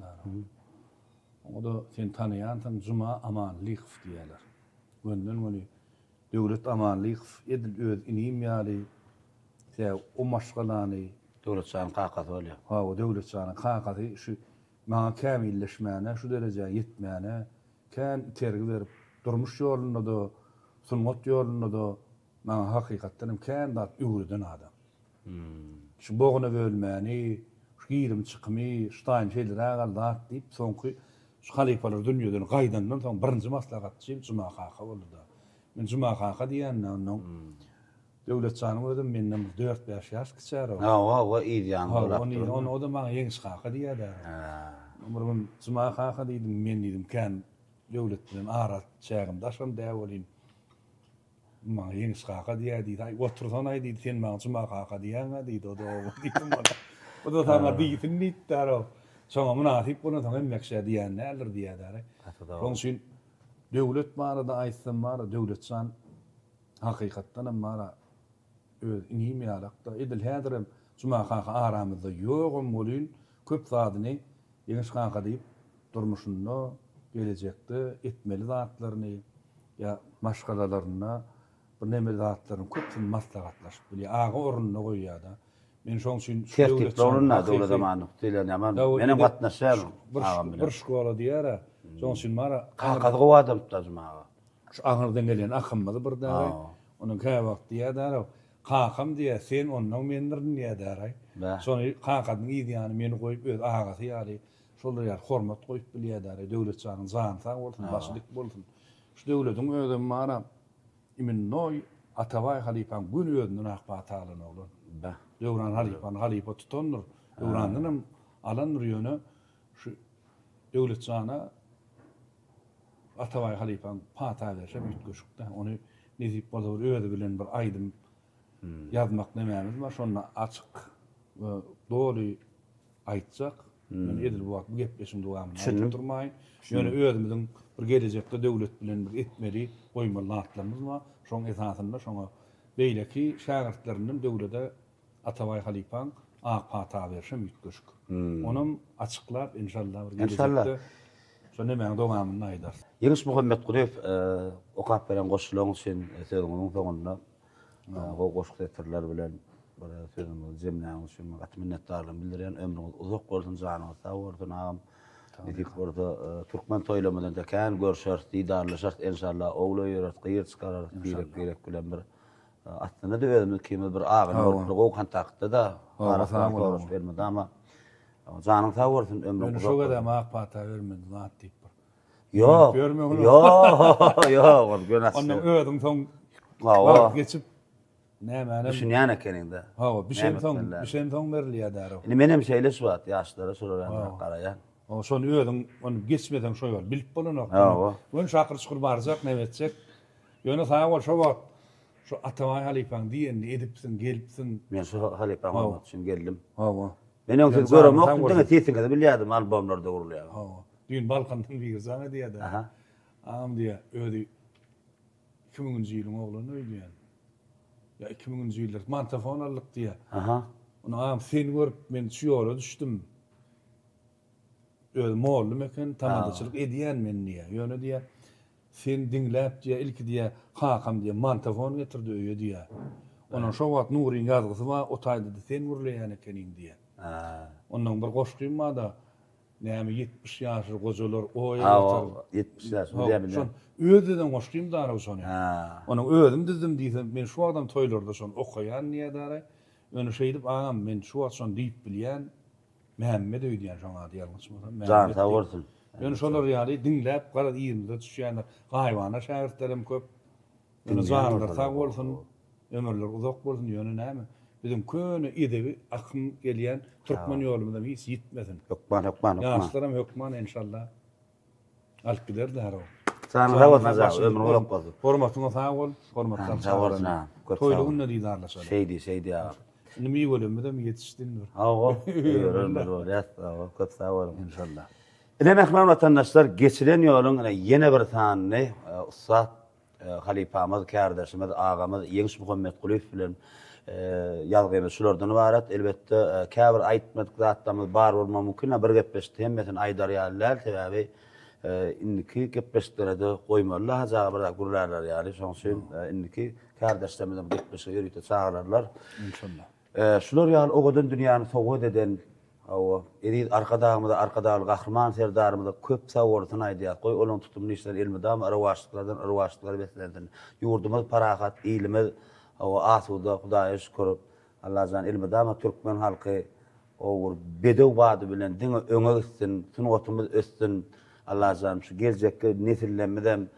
O da sen tanıyan Cuma Amanlyk diýerler. Gönden meni döwlet amanlyk edil öz inim ýaly o maşgalany Döwlet şan qaqat bolýar. ha o döwlet şanyň qaqaty şu maňa kämilleşmäne şu derejä ýetmäne kän tergi berip durmuş ýolunda da sunmat ýolunda da maňa hakykatdan kän dat öwreden adam. Şu boğuna bölmäni, şu girim çykmy, şu taýyn şeyler agaldat diýip soňky şu halipalar dünýeden gaýdandan soň birinji maslahatçy Cuma Haqa boldy da. Men Cuma Haqa diýän onu döwlet çanyň özüm menden 4-5 ýaş kiçär o. O ýan bolap. Onu o da maňa ýeňiş Haqa diýär. Umrym Cuma Haqa diýdim, men diýdim kän döwlet bilen arat çägim daşan däwelin. Maňa ýeňiş Haqa diýär diýdi. Otursan aý diýdi, sen maňa Cuma Haqa diýäňä diýdi o da. Diýdim bana. O da sana diýsin diýdiler o. Soňa munasip bunu taň emekşe diýän näler diýerler. Şoň üçin döwlet barada aýtsam bar, döwletçan hakykatdan mara öz inim ýalakda edil hädirim Cuma Haqa aramyzda ýogum bolýan köp zadyny ýeňiş Haqa diýip durmuşynda gelecekde etmeli zatlaryny ýa maşgalalaryna bir neme zatlaryny köpüň maslahatlaşyp bilýär. Ağa orunna goýýar da. Men şoň üçin Tertip bolunna döwlet zamany diýilen ýaman. Menem gatnaşýarym. Bir şkola diýär. Şoň üçin mara qaqat gowadym tajmaga. şu aňyrdan gelen akymmy bir däre. Onuň käwagt diýär. Qaqam diýär, sen onuň mendirin diýär. Şonu qaqatyň ýa-ni meni goýup öz agasy ýaly şolary ýar hormat goýup bilýär. Döwlet çanyň zansa bolsun, başlyk bolsun. Şu döwletiň özü mara imin noy ataway halipan gün özünden akpatalyň oglan. Döwran halipan halipa tutandyr. Döwranyň alandyr ýöne şu döwlet çana ataway halipan patalyşa bütgüşükde. Onu nezip bolur öýde bilen bir aýdym ýazmak nämämiz bar, şonu açyk we doly aýtjak. Men edil bu wagt bu gepleşim dowamyny durmaýyn. Ýöne özümiziň bir gelecekde döwlet bilen bir etmeli goýmalatlarymyz bar. Şoň esasynda şoňa beýleki şägirtlerinden döwlete ataway halipan pata berşem ütgüşük. Onum açyklap inşallah bir gelecekde şonu näme dowamyny aýdar. Ýeňiş Muhammed Gureýew okap beren goşularyň üçin sözüňiň soňunda o goşuk etirler bilen bir sözüňiz jemläň üçin gat minnetdarlygymy bildirýän, ömrüňiz uzak bolsun, janyňyz sag bolsun agam. Dedik burada Türkmen toýlamadan da kän görşer, diýdarlaşar inşallah ogla ýöret, gyýr çykarar, gerek bilen bir aslında da özümüz kimi bir ağın ortada o kontaktta da arasına koruş vermedi ama janyň sag bolsun, ömrüň uzak. Şu kadar maq pata vermedi zat diýip. Yok. Yok, görnäs. Onu öýdüm soň Wagt geçip näme düşünýän ekeninde. Bir şey soň berilýär däre. Indi menem şeýle şubat, ýaşlara soraýan garaýan. O şonu öýdüm, onu geçmeden şoý bar, bilip bolanok. Onu şakyr çykyr barjak, näme etjek? Ýöne sag bol şo wagt. Şu ataway halipan diýendi edipsin, gelipsin. Men şu halipan bolmak üçin geldim. Hawa. Menem siz göremok, diňe tiýsiňizde bilýärdim, albomlarda gurulýar. Hawa. Düýün balkandan bir zaňa diýdi. Am diýär, öýdi 2000-nji ýylyň oglany öýdýän. Ya 2000-nji ýyllar mantafon aldyk diýär. Onu am sen görüp men şu ýola düşdüm. Öýdi mollum eken, tamadaçylyk edýän men diýär. Ýöne diýär, sen diňläp diýär, ilki diýär, qaqam diýär, mantafon getirdi öýe diýär. Onuň şo wagt Nuryň ýazgysy bar, o taýda sen gurulýan ekeniň diýär. Onuň bir goşgym bar da näme 70 ýaşly gojalar oýa Ha, otar. o 70 yaş Son diýebilýär. öýdeden goşdym dara sonu. Ha. Onuň özüm dizdim diýsem, men şu adam toýlarda son okaýan niýedara, öňe şeýdip agam men şu son diýip bilýän Mehmet öýdýän şoňa diýýärmiň. Can sağ bolsun. Öňe şolar ýaly dinläp, gara ýerinde düşýänler, gaýwana şähertlerim köp. Öňe zanlar sağ bolsun, ömürler uzak bolsun ýöne näme? Bizim köne edebi akym gelýän türkmen ýolumda hiç ýitmesin. Hukman. Ýaşlarym hökman inşallah. Alyp gider däro. Sen sağ bolsun azap, ömrüň uzak bolsun. Hormatyňa sağ bol, hormatdan Sağ bolsun ha. Toýlugyň ne diýdarlar şol. Şeydi ya. Nimi ýölemde mi ýetişdindir. Ha o. Ömür bol, ýa, köp sağ bolun. İnşallah. Ile mehman vatandaşlar geçilen ýoluň ýene bir sanyny Ustad halipamyz, kardeşimiz, ağamyz Ýeňiş Muhammed Gulyp bilen ýalgymy şulardan ibaret. Elbetde käbir aýtmadyk zatlarymyz bar bolma mümkin, bir gepleşdi hemmetin aýdar ýalylar sebäbi indiki gepleşdirede goýmalar, hazaga bir gurlarlar ýaly. Şoň üçin indiki kardeşlerimizden gepleşe ýörüýte çağırarlar. İnşallah. Şular ýaly o gadan dünýäni sowgat eden o eri arkadaşly gahrman serdarymyza köp sowgatyn aýdýar. Goý olaň tutumly işler elmidam arwaşlyklar beslenden. Ýurdumyz parahat, ilimiz o asuda Hudaýa şükür. Allah zan elmidam türkmen halky o bedew bady bilen diňe öňe gitsin, sungatymyz össin. Allah zan şu geljekde nesillenmeden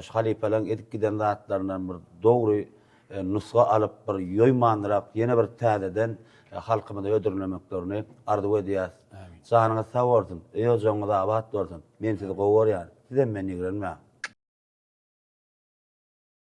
şu halipalaryň edip giden zatlaryndan bir dogry nusga alyp bir ýoýmandyrak ýene bir täzeden halkymyza ödürlemeklerini arzu edýär. Sanyňyz sag bolsun, ýol joňyňyz abat bolsun. Men sizi gowurýan. Sizem meni girenme.